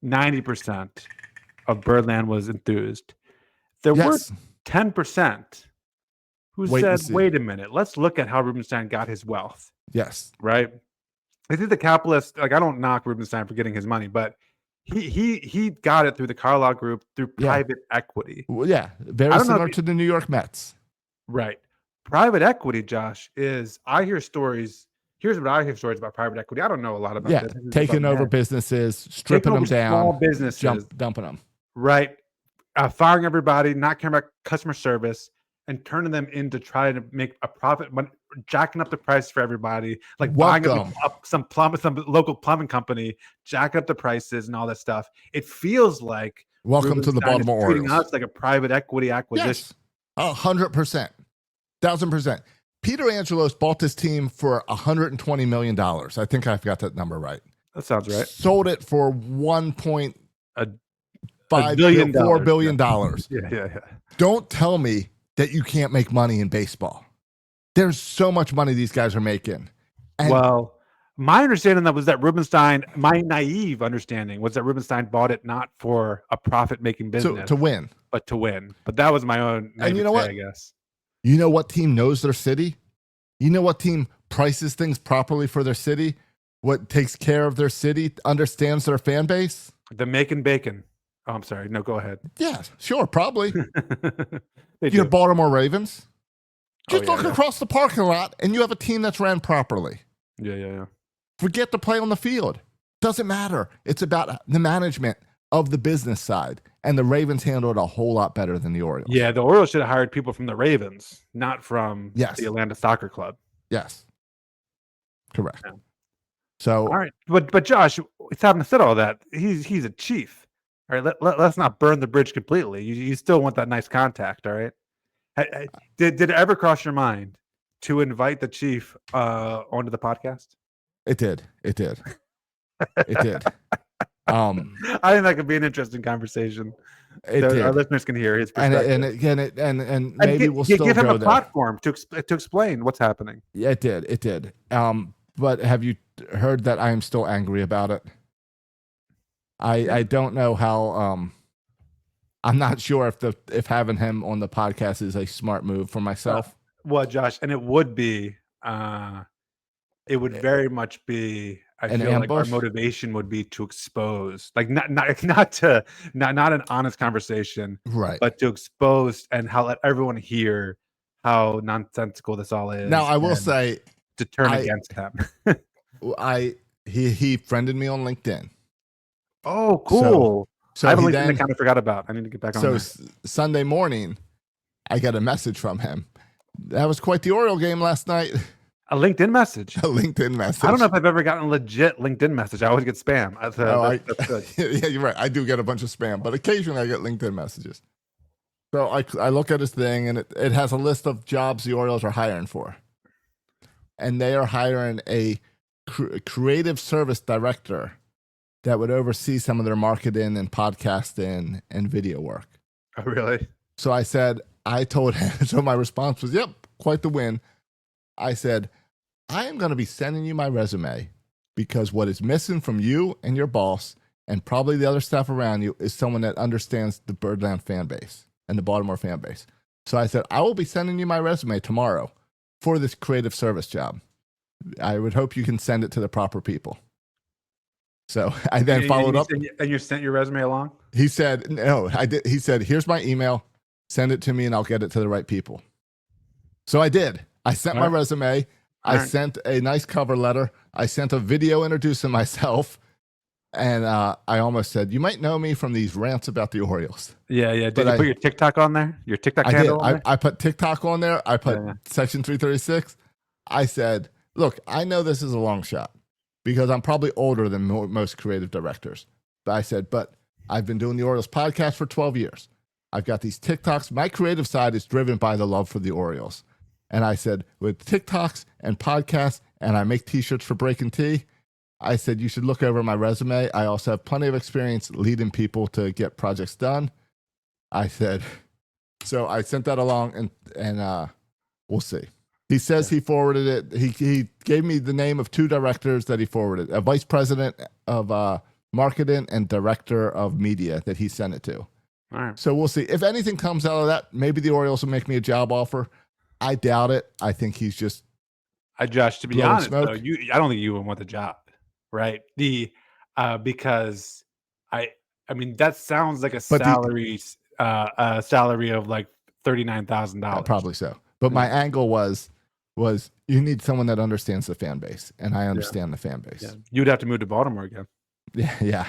90% of Birdland was enthused. There were 10% who said, wait a minute, let's look at how Rubenstein got his wealth. Yes. Right? I think the capitalist, I don't knock Rubenstein for getting his money, but he got it through the Carlyle Group, through private equity. Well, yeah, very similar to the New York Mets. Right. Private equity, Josh, I hear stories. Here's what I hear stories about private equity. I don't know a lot about this. Taking over businesses, stripping them down, small businesses, dumping them. Right. Firing everybody, not caring about customer service, and turning them into trying to make a profit, jacking up the price for everybody, like buying up some local plumbing company, jacking up the prices and all that stuff. It feels like welcome to the Baltimore Orioles. Treating us like a private equity acquisition. Yes, 100%, 1,000%. Peter Angelos bought this team for $120 million. I think I've got that number right. That sounds right. Sold it for $1.4 billion. Yeah. Don't tell me that you can't make money in baseball. There's so much money these guys are making. And well, My understanding that Rubenstein, my naive understanding was that Rubenstein bought it not for a profit-making business, to win. but to win. But that was my own And you know naivete, what? I guess. You know what team knows their city? You know what team prices things properly for their city? What takes care of their city, understands their fan base? The Macon Bacon. Oh, I'm sorry. No, go ahead. Yeah, sure, probably. They Your do. Baltimore Ravens. Just Oh, yeah, look yeah. across the parking lot and you have a team that's ran properly. Yeah. Forget the play on the field. Doesn't matter. It's about the management of the business side. And the Ravens handled it a whole lot better than the Orioles. Yeah, the Orioles should have hired people from the Ravens, not from Yes. the Atlanta Soccer Club. Yes. Correct. Yeah. So, All right, but Josh, it's having said all that, he's a chief. All right, let's not burn the bridge completely. You still want that nice contact, all right? Did it ever cross your mind to invite the chief onto the podcast? it did. It did. It did. I think that could be an interesting conversation. Our listeners can hear his perspective, and maybe we'll still give him go a there. platform to explain what's happening. Yeah, it did. It did. But have you heard that I am still angry about it? I don't know how. I'm not sure if having him on the podcast is a smart move for myself. Well, Josh, and it would be. It would very much be. I An feel like our ambush? motivation would be to expose, like not an honest conversation, Right. but to expose and let everyone hear how nonsensical this all is. Now, I will and say, to turn against him. he friended me on LinkedIn. Oh, cool! So I have a he LinkedIn then, I kind of forgot about. I need to get back on. so there. Sunday morning, I got a message from him. That was quite the Oriole game last night. A LinkedIn message. A LinkedIn message. I don't know if I've ever gotten a legit LinkedIn message. I always get spam. That's good. Yeah, you're right. I do get a bunch of spam, but occasionally I get LinkedIn messages. So I look at his thing, and it has a list of jobs the Orioles are hiring for. And they are hiring a creative service director that would oversee some of their marketing and podcasting and video work. Oh, really? So I told him, so my response was, yep, quite the win. I said, I am going to be sending you my resume because what is missing from you and your boss and probably the other staff around you is someone that understands the Birdland fan base and the Baltimore fan base. So I said, I will be sending you my resume tomorrow for this creative service job. I would hope you can send it to the proper people. So I then followed up. And you sent your resume along? He said, no, I did. He said, here's my email. Send it to me and I'll get it to the right people. So I did. I sent my resume. I sent a nice cover letter. I sent a video introducing myself. And I almost said, you might know me from these rants about the Orioles. Yeah. Did you put your TikTok on there? Your TikTok handle on there? I put TikTok on there. I put Section 336. I said, look, I know this is a long shot because I'm probably older than most creative directors. But I said, but I've been doing the Orioles podcast for 12 years. I've got these TikToks. My creative side is driven by the love for the Orioles. And I said, with TikToks and podcasts, and I make t-shirts for Breaking Tea, I said, you should look over my resume. I also have plenty of experience leading people to get projects done. I said, so I sent that along, and we'll see. He says he forwarded it. He gave me the name of two directors that he forwarded, a vice president of marketing and director of media that he sent it to. All right. So we'll see. If anything comes out of that, maybe the Orioles will make me a job offer. I doubt it. I think he's just. Josh, to be honest, though, I don't think you would want the job, right? Because I mean that sounds like a salary of like $39,000. Probably so. But my angle was you need someone that understands the fan base, and I understand the fan base. Yeah. You'd have to move to Baltimore again. Yeah.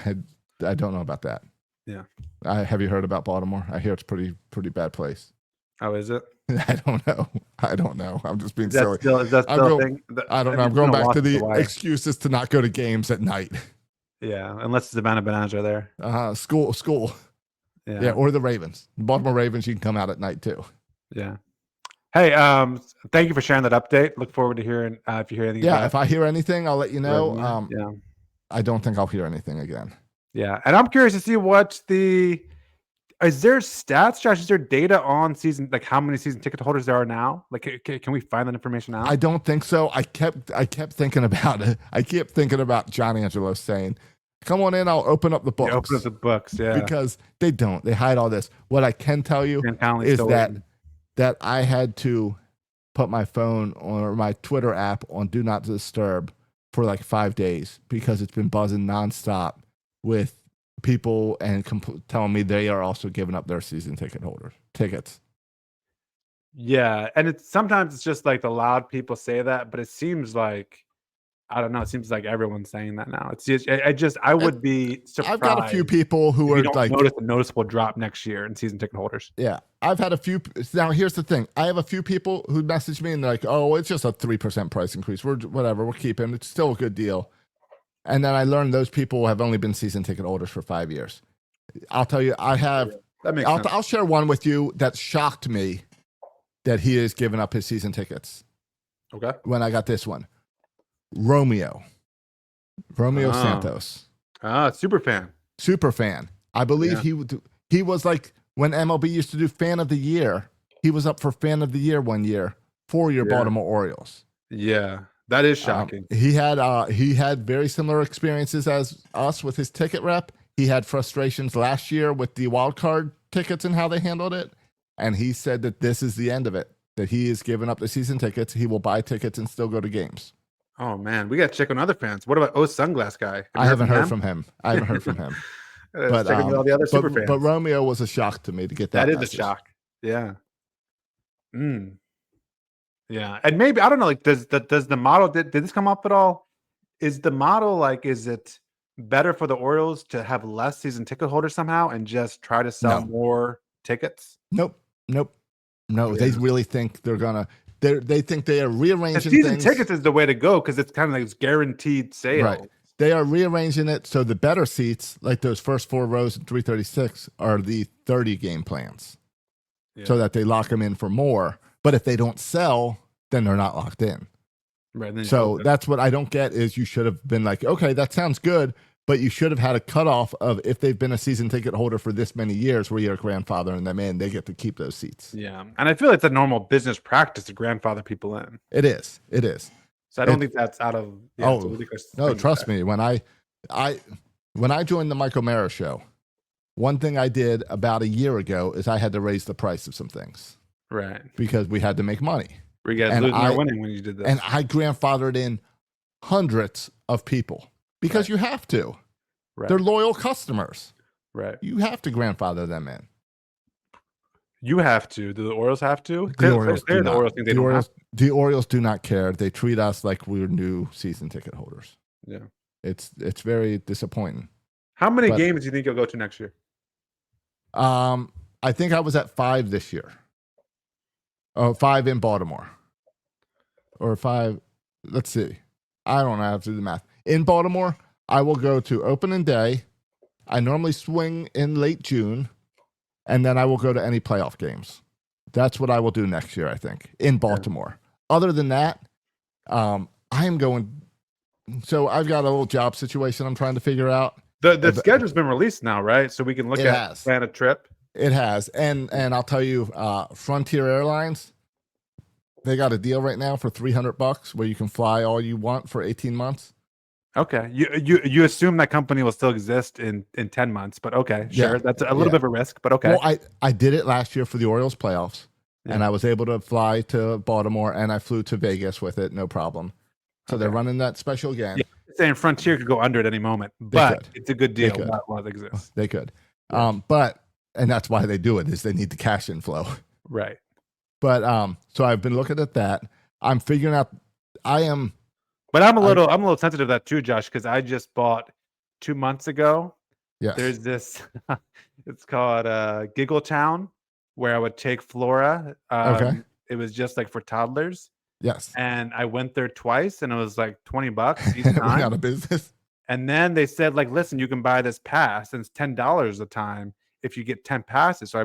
I don't know about that. Yeah. Have you heard about Baltimore? I hear it's pretty bad place. Oh, is it? I don't know. I'm just being silly. Is that still a thing? I don't know. I'm going back to the excuses to not go to games at night. Yeah, unless the Savannah Bananas are there. School. Yeah, or the Ravens. Baltimore Ravens, you can come out at night too. Yeah. Hey, thank you for sharing that update. Look forward to hearing if you hear anything. Yeah, if I hear anything, I'll let you know. Yeah. I don't think I'll hear anything again. Yeah, and I'm curious to see what Is there stats, Josh? Is there data on season, like how many season ticket holders there are now? Like, can we find that information out? I don't think so. I kept thinking about it. I kept thinking about John Angelo saying, "Come on in, I'll open up the books." Open up the books, yeah. Because they don't. They hide all this. What I can tell you is that I had to put my phone or my Twitter app on Do Not Disturb for like 5 days because it's been buzzing nonstop with people and telling me they are also giving up their season tickets. Yeah, and sometimes it's just like the loud people say that, but it seems like, I don't know. It seems like everyone's saying that now. It's just I would be surprised. I've got a few people who are like notice a noticeable drop next year in season ticket holders. Yeah, I've had a few. Now here's the thing: I have a few people who message me and they're like, "Oh, it's just a 3% price increase. We're keeping. It's still a good deal." And then I learned those people have only been season ticket holders for 5 years. I'll tell you, I have. That makes sense. I'll share one with you that shocked me that he has given up his season tickets. Okay. When I got this one. Romeo Santos. Super fan. I believe he was like when MLB used to do fan of the year. He was up for fan of the year one year for your Baltimore Orioles. Yeah, that is shocking. He had very similar experiences as us with his ticket rep. He had frustrations last year with the wild card tickets and how they handled it. And he said that this is the end of it, that he is giving up the season tickets. He will buy tickets and still go to games. Oh man, we got to check on other fans. What about Sunglass Guy? I haven't heard from him. But all the other super fans. But Romeo was a shock to me to get that. That is a shock. Yeah. Yeah, and maybe I don't know. Like, does the model did this come up at all? Is the model like, is it better for the Orioles to have less season ticket holders somehow and just try to sell more tickets? Nope. No, they really think they're gonna. They think they are rearranging season tickets is the way to go because it's kind of like it's guaranteed sales. Right. They are rearranging it so the better seats, like those first 4 rows in 336, are the 30 game plans, so that they lock them in for more. But if they don't sell, then they're not locked in. Right. So that's what I don't get is you should have been like, okay, that sounds good, but you should have had a cutoff of if they've been a season ticket holder for this many years where you're grandfathering them in, they get to keep those seats. Yeah. And I feel like it's a normal business practice to grandfather people in. It is. So I don't think that's out of. Yeah, no, trust me. When I joined the Michael Mara show, one thing I did about a year ago is I had to raise the price of some things. Right. Because we had to make money. Were you guys losing or winning when you did this? And I grandfathered in hundreds of people because you have to. Right. They're loyal customers. Right. You have to grandfather them in. You have to. Do the Orioles have to? The Orioles do not. The Orioles do not care. They treat us like we're new season ticket holders. Yeah. It's very disappointing. How many games do you think you'll go to next year? I think I was at 5 this year. 5 in Baltimore. Or 5. Let's see. I don't know how to do the math. In Baltimore, I will go to opening day. I normally swing in late June. And then I will go to any playoff games. That's what I will do next year, I think, in Baltimore. Yeah. Other than that, I am going. So I've got a little job situation I'm trying to figure out. The schedule's been released now, right? So we can plan a trip. It has. And I'll tell you, Frontier Airlines, they got a deal right now for $300 where you can fly all you want for 18 months. Okay. You assume that company will still exist in 10 months, but okay, sure. Yeah. That's a little bit of a risk, but okay. Well, I did it last year for the Orioles playoffs, and I was able to fly to Baltimore, and I flew to Vegas with it, no problem. So they're running that special again. Yeah. Saying Frontier could go under at any moment, but it's a good deal while it exists. They could. And that's why they do it, is they need the cash inflow. Right. But so I've been looking at that. I'm figuring out But I'm a little sensitive to that too, Josh, because I just bought 2 months ago. Yes. There's this, it's called Giggle Town, where I would take Flora. Okay. It was just like for toddlers. Yes. And I went there twice, and it was like $20 each time. Out of business. And then they said, like, listen, you can buy this pass, and it's $10 a time if you get 10 passes. So I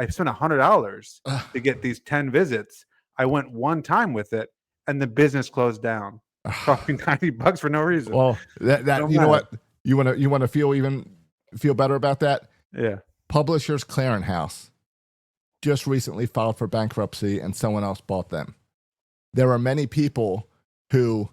spent $100 to get these 10 visits. I went one time with it, and the business closed down. Costing $90 for no reason. Well, that you know what, you want to feel better about that. Yeah. Publishers Clearinghouse just recently filed for bankruptcy and someone else bought them. There are many people who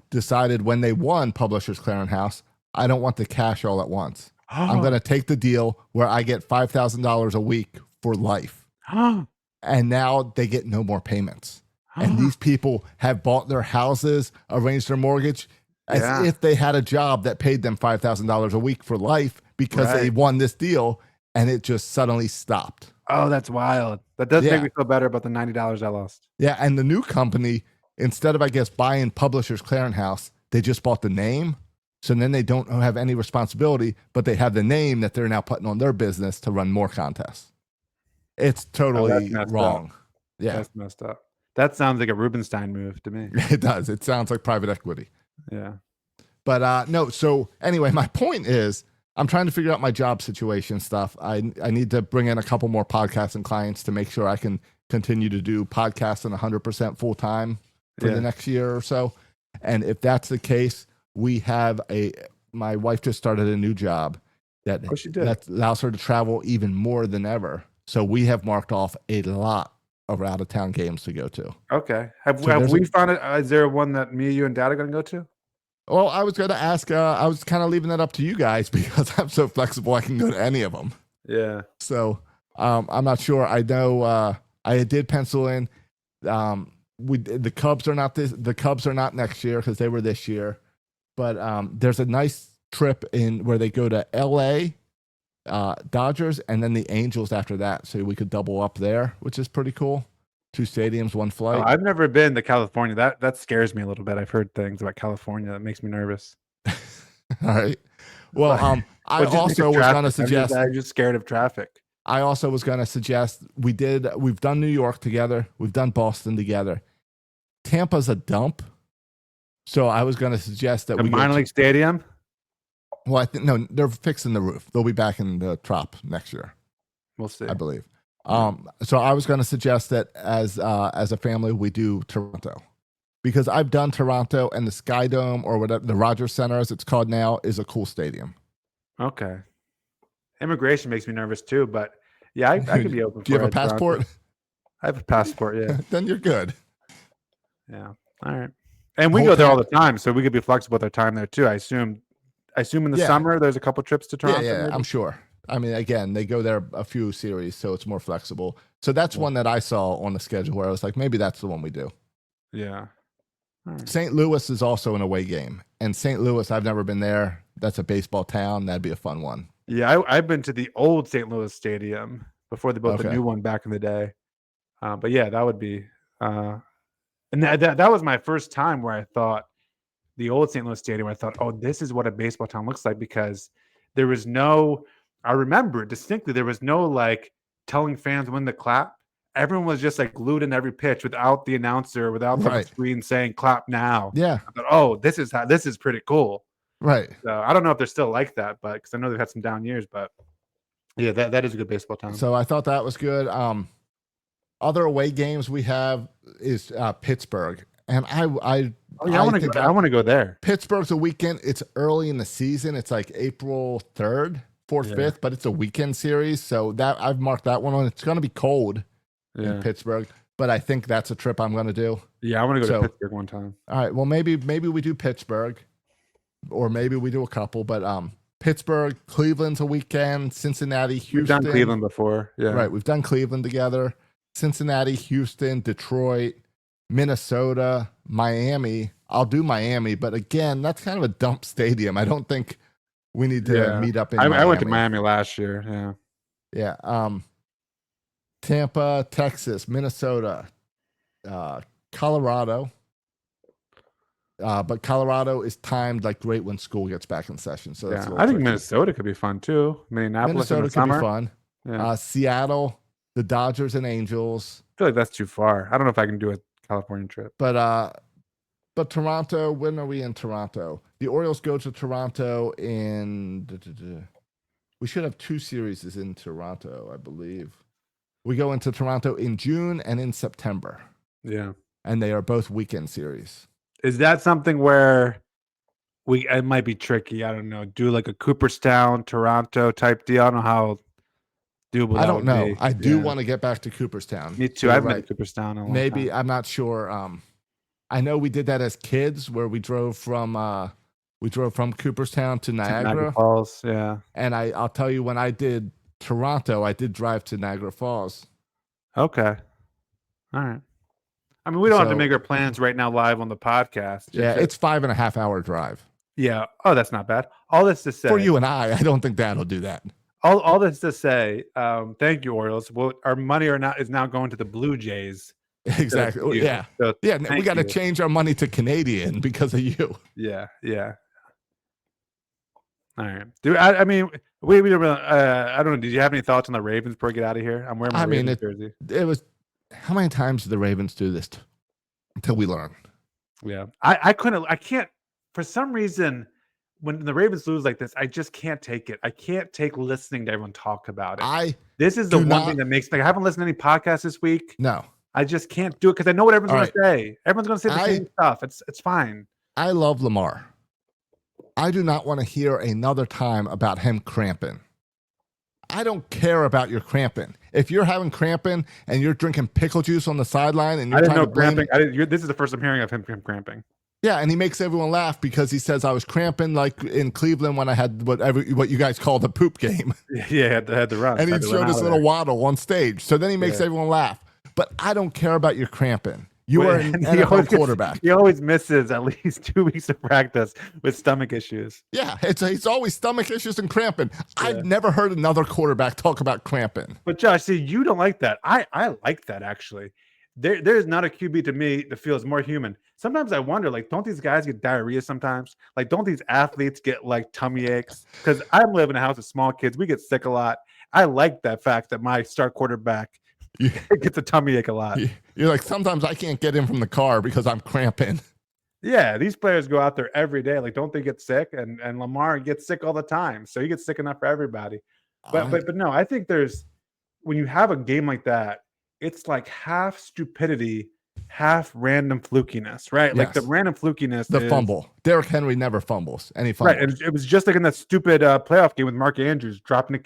decided when they won Publishers Clearinghouse, I don't want the cash all at once. I'm going to take the deal where I get $5,000 a week for life. And now they get no more payments. And these people have bought their houses, arranged their mortgage as if they had a job that paid them $5,000 a week for life because they won this deal, and it just suddenly stopped. Oh, that's wild. That does make me feel better about the $90 I lost. Yeah, and the new company, instead of, I guess, buying Publishers Clearinghouse, they just bought the name. So then they don't have any responsibility, but they have the name that they're now putting on their business to run more contests. It's totally wrong. Yeah, that's messed up. That sounds like a Rubenstein move to me. It does. It sounds like private equity. Yeah. But no, so anyway, my point is I'm trying to figure out my job situation stuff. I need to bring in a couple more podcasts and clients to make sure I can continue to do podcasts 100% full time for the next year or so. And if that's the case, we have my wife just started a new job that allows her to travel even more than ever. So we have marked off a lot of out of town games to go to. Okay. Have we found it? Is there one that me, you, and Dad are going to go to? Well, I was going to ask, I was kind of leaving that up to you guys because I'm so flexible. I can go to any of them. Yeah. So I'm not sure. I know I did pencil in. The Cubs are not the Cubs are not next year because they were this year. But there's a nice trip in where they go to L.A., Dodgers, and then the Angels after that. So we could double up there, which is pretty cool. 2 stadiums, 1 flight. Oh, I've never been to California. That scares me a little bit. I've heard things about California that makes me nervous. All right. Well, I also was going to suggest. I'm just scared of traffic. I also was going to suggest we've done New York together. We've done Boston together. Tampa's a dump. So I was going to suggest that we minor league stadium. Well, I think no, they're fixing the roof. They'll be back in the Trop next year. We'll see. I believe. So I was going to suggest that as a family we do Toronto, because I've done Toronto, and the Sky Dome, or whatever the Rogers Center as it's called now, is a cool stadium. Okay. Immigration makes me nervous too, but yeah, I could be open. Do you have a passport? Toronto. I have a passport. Yeah. Then you're good. Yeah. All right. And we go there all the time, so we could be flexible with our time there too. I assume in the summer there's a couple trips to Toronto. Yeah, I'm sure. I mean, again, they go there a few series, so it's more flexible. So that's one that I saw on the schedule where I was like, maybe that's the one we do. Yeah. Right. St. Louis is also an away game. And St. Louis, I've never been there. That's a baseball town. That'd be a fun one. Yeah, I've been to the old St. Louis Stadium before they built the new one back in the day. But yeah, that would be and that was my first time where I thought the old St. Louis Stadium, I thought, oh, this is what a baseball town looks like, because there was no, I remember distinctly, there was no like telling fans when to clap. Everyone was just like glued in every pitch without the announcer, without the screen saying clap now. Yeah. I thought, oh, this is pretty cool. Right. So I don't know if they're still like that, but because I know they've had some down years, but yeah, that is a good baseball town. So I thought that was good. Other away games we have is Pittsburgh. And I want to go there. Pittsburgh's a weekend. It's early in the season. It's like April 3rd, 4th, 5th, but it's a weekend series. So that I've marked that one on. It's going to be cold in Pittsburgh, but I think that's a trip I'm going to do. Yeah, I want to go to Pittsburgh one time. All right. Well, maybe we do Pittsburgh, or maybe we do a couple, but Pittsburgh, Cleveland's a weekend, Cincinnati, Houston. We've done Cleveland before. Yeah. Right. We've done Cleveland together. Cincinnati, Houston, Detroit, Minnesota, Miami. I'll do Miami, but again, that's kind of a dump stadium. I don't think we need to meet up in Miami. I went to Miami last year. Yeah. Yeah. Tampa, Texas, Minnesota, Colorado. But Colorado is timed like great when school gets back in session. So that's I think Minnesota could be fun too. Minneapolis in the summer. Could be fun. Yeah. Seattle, the Dodgers and Angels. I feel like that's too far. I don't know if I can do a California trip. But Toronto, when are we in Toronto? The Orioles go to Toronto in we should have 2 series in Toronto, I believe. We go into Toronto in June and in September. Yeah. And they are both weekend series. Is that something where it might be tricky? I don't know. Do like a Cooperstown, Toronto type deal. I don't know how doable I that don't would know. be. I do Yeah. want to get back to Cooperstown. Me too. You're I've been right. to Cooperstown in a long Maybe time. I'm not sure. I know we did that as kids, where we drove from Cooperstown to Niagara Niagara. Falls. Yeah. And I'll tell you, when I did Toronto, I did drive to Niagara Falls. Okay. All right. I mean, we don't have to So- make our plans right now live on the podcast. Yeah, it's 5.5 hour drive yeah. Oh, that's not bad. All this to say, for you and I don't think that'll do that. all this to say, thank you, Orioles. Well, our money is now going to the Blue Jays. Exactly. So, Yeah. So Yeah. We thank got to you. change our money to Canadian because of you. Yeah. Yeah. All right, dude. I mean, we don't really, I don't know. Did you have any thoughts on the Ravens before we get out of here? I'm wearing my Ravens jersey. It was, how many times do the Ravens do this until we learn? Yeah. I can't, for some reason, when the Ravens lose like this, I just can't take it. I can't take listening to everyone talk about it. This is the one thing that makes me, I haven't listened to any podcasts this week. No. I just can't do it because I know what everyone's going to say. Everyone's going to say the same stuff. It's fine. I love Lamar. I do not want to hear another time about him cramping. I don't care about your cramping. If you're having cramping and you're drinking pickle juice on the sideline and you're I didn't know trying to cramping. This is the first I'm hearing of him cramping. Yeah, and he makes everyone laugh because he says I was cramping like in Cleveland when I had what you guys call the poop game. Yeah, had to run. And he'd show this little waddle on stage. So then he makes everyone laugh. But I don't care about your cramping. You are an NFL quarterback. He always misses at least 2 weeks of practice with stomach issues. Yeah, it's always stomach issues and cramping. Yeah. I've never heard another quarterback talk about cramping. But Josh, see, you don't like that. I like that, actually. There's not a QB to me that feels more human. Sometimes I wonder, like, don't these guys get diarrhea sometimes? Like, don't these athletes get, like, tummy aches? Because I live in a house with small kids. We get sick a lot. I like that fact that my star quarterback gets a tummy ache a lot. You're like, sometimes I can't get in from the car because I'm cramping. Yeah, these players go out there every day. Like, don't they get sick? And Lamar gets sick all the time. So he gets sick enough for everybody. But no, I think when you have a game like that, it's like half stupidity, half random flukiness, right? Yes. Like the random flukiness. The fumble. Derrick Henry never fumbles. And he fumbles. Right. And it was just like in that stupid playoff game with Mark Andrews, dropping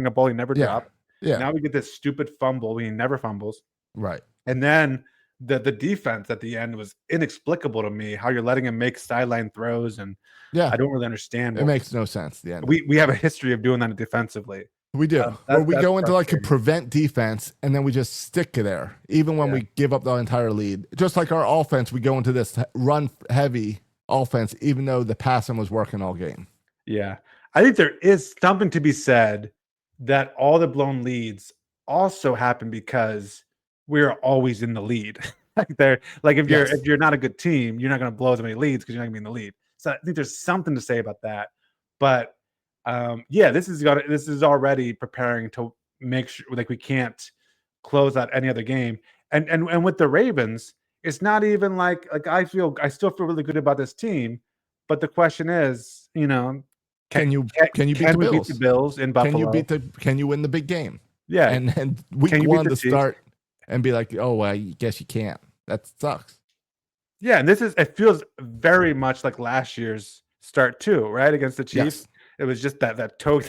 a ball he never dropped. Yeah. Now we get this stupid fumble. He never fumbles. Right. And then the defense at the end was inexplicable to me, how you're letting him make sideline throws. And I don't really understand. It makes no sense. Yeah. We have a history of doing that defensively. We do. Where we go into like a prevent defense and then we just stick there, even when we give up the entire lead. Just like our offense, we go into this run heavy offense, even though the passing was working all game. Yeah. I think there is something to be said that all the blown leads also happen because we're always in the lead. If you're not a good team, you're not going to blow as many leads because you're not going to be in the lead. So I think there's something to say about that. But this is already preparing to make sure like we can't close out any other game. And with the Ravens, it's not even like I still feel really good about this team, but the question is, can you beat the Bills in Buffalo? Can you win the big game? Yeah. And week one to start and be like, oh, well, I guess you can't. That sucks. Yeah, and it feels very much like last year's start too, right? Against the Chiefs. Yes. It was just that toe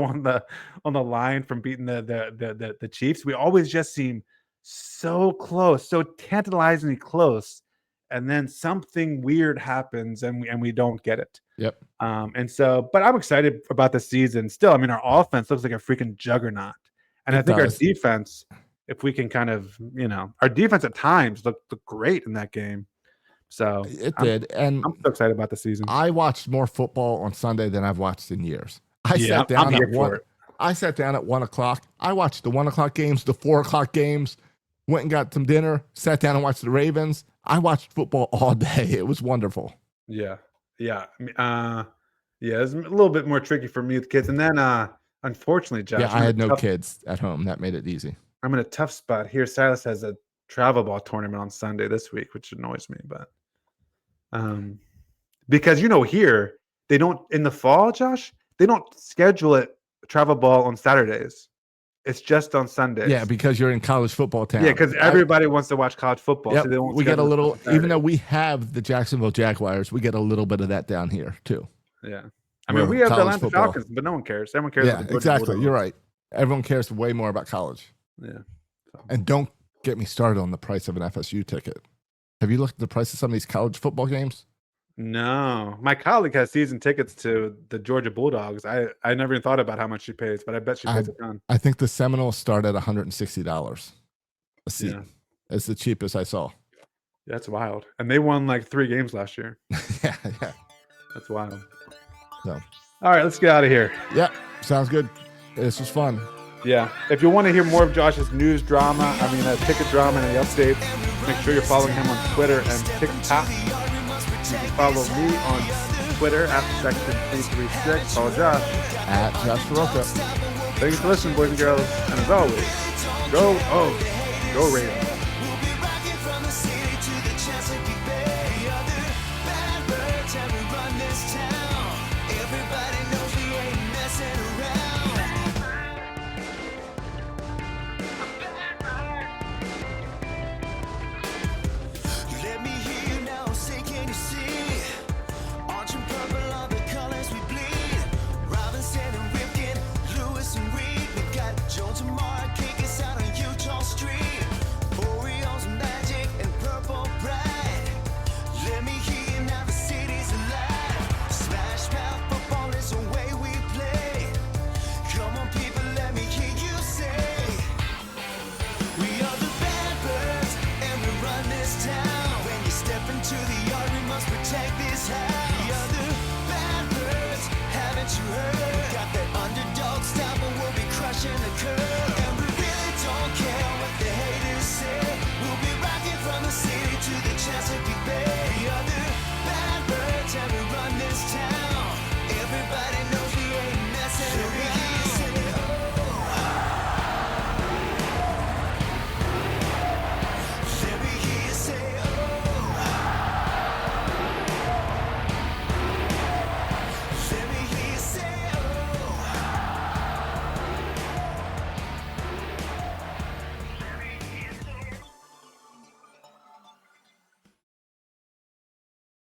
on the line from beating the Chiefs. We always just seem so close, so tantalizingly close, and then something weird happens and we don't get it. Yep. But I'm excited about the season. Still, I mean, our offense looks like a freaking juggernaut, and I think our defense, if we can kind of, our defense at times looked great in that game. So it did, and I'm so excited about the season. I watched more football on Sunday than I've watched in years. I sat down at 1 o'clock. I watched the 1 o'clock games, the 4 o'clock games. Went and got some dinner. Sat down and watched the Ravens. I watched football all day. It was wonderful. Yeah. It's a little bit more tricky for me with kids, and then unfortunately, Josh. Yeah, I had no kids at home. That made it easy. I'm in a tough spot here. Silas has a travel ball tournament on Sunday this week, which annoys me, but. Because here they don't in the fall, Josh. They don't schedule it travel ball on Saturdays. It's just on Sundays. Yeah, because you're in college football town. Yeah, because everybody wants to watch college football. Yep, so they won't we get a little, even though we have the Jacksonville Jaguars, we get a little bit of that down here too. Yeah, I mean we have the Atlanta Falcons, but no one cares. Everyone cares. Yeah, exactly. You're right. Everyone cares way more about college. Yeah. And don't get me started on the price of an FSU ticket. Have you looked at the price of some of these college football games? No, my colleague has season tickets to the Georgia Bulldogs. I never even thought about how much she pays, but I bet she pays a ton. I think the Seminoles start at $160 a seat. Yeah. It's the cheapest I saw. That's wild. And they won like 3 games last year. yeah. That's wild. So, all right, let's get out of here. Yeah, sounds good. This was fun. Yeah. If you want to hear more of Josh's news drama, ticket drama and any updates, make sure you're following him on Twitter and TikTok. You can follow me on Twitter at Section336. Follow Josh at Josh Soroka. Thanks for listening, boys and girls. And as always, go Raiders.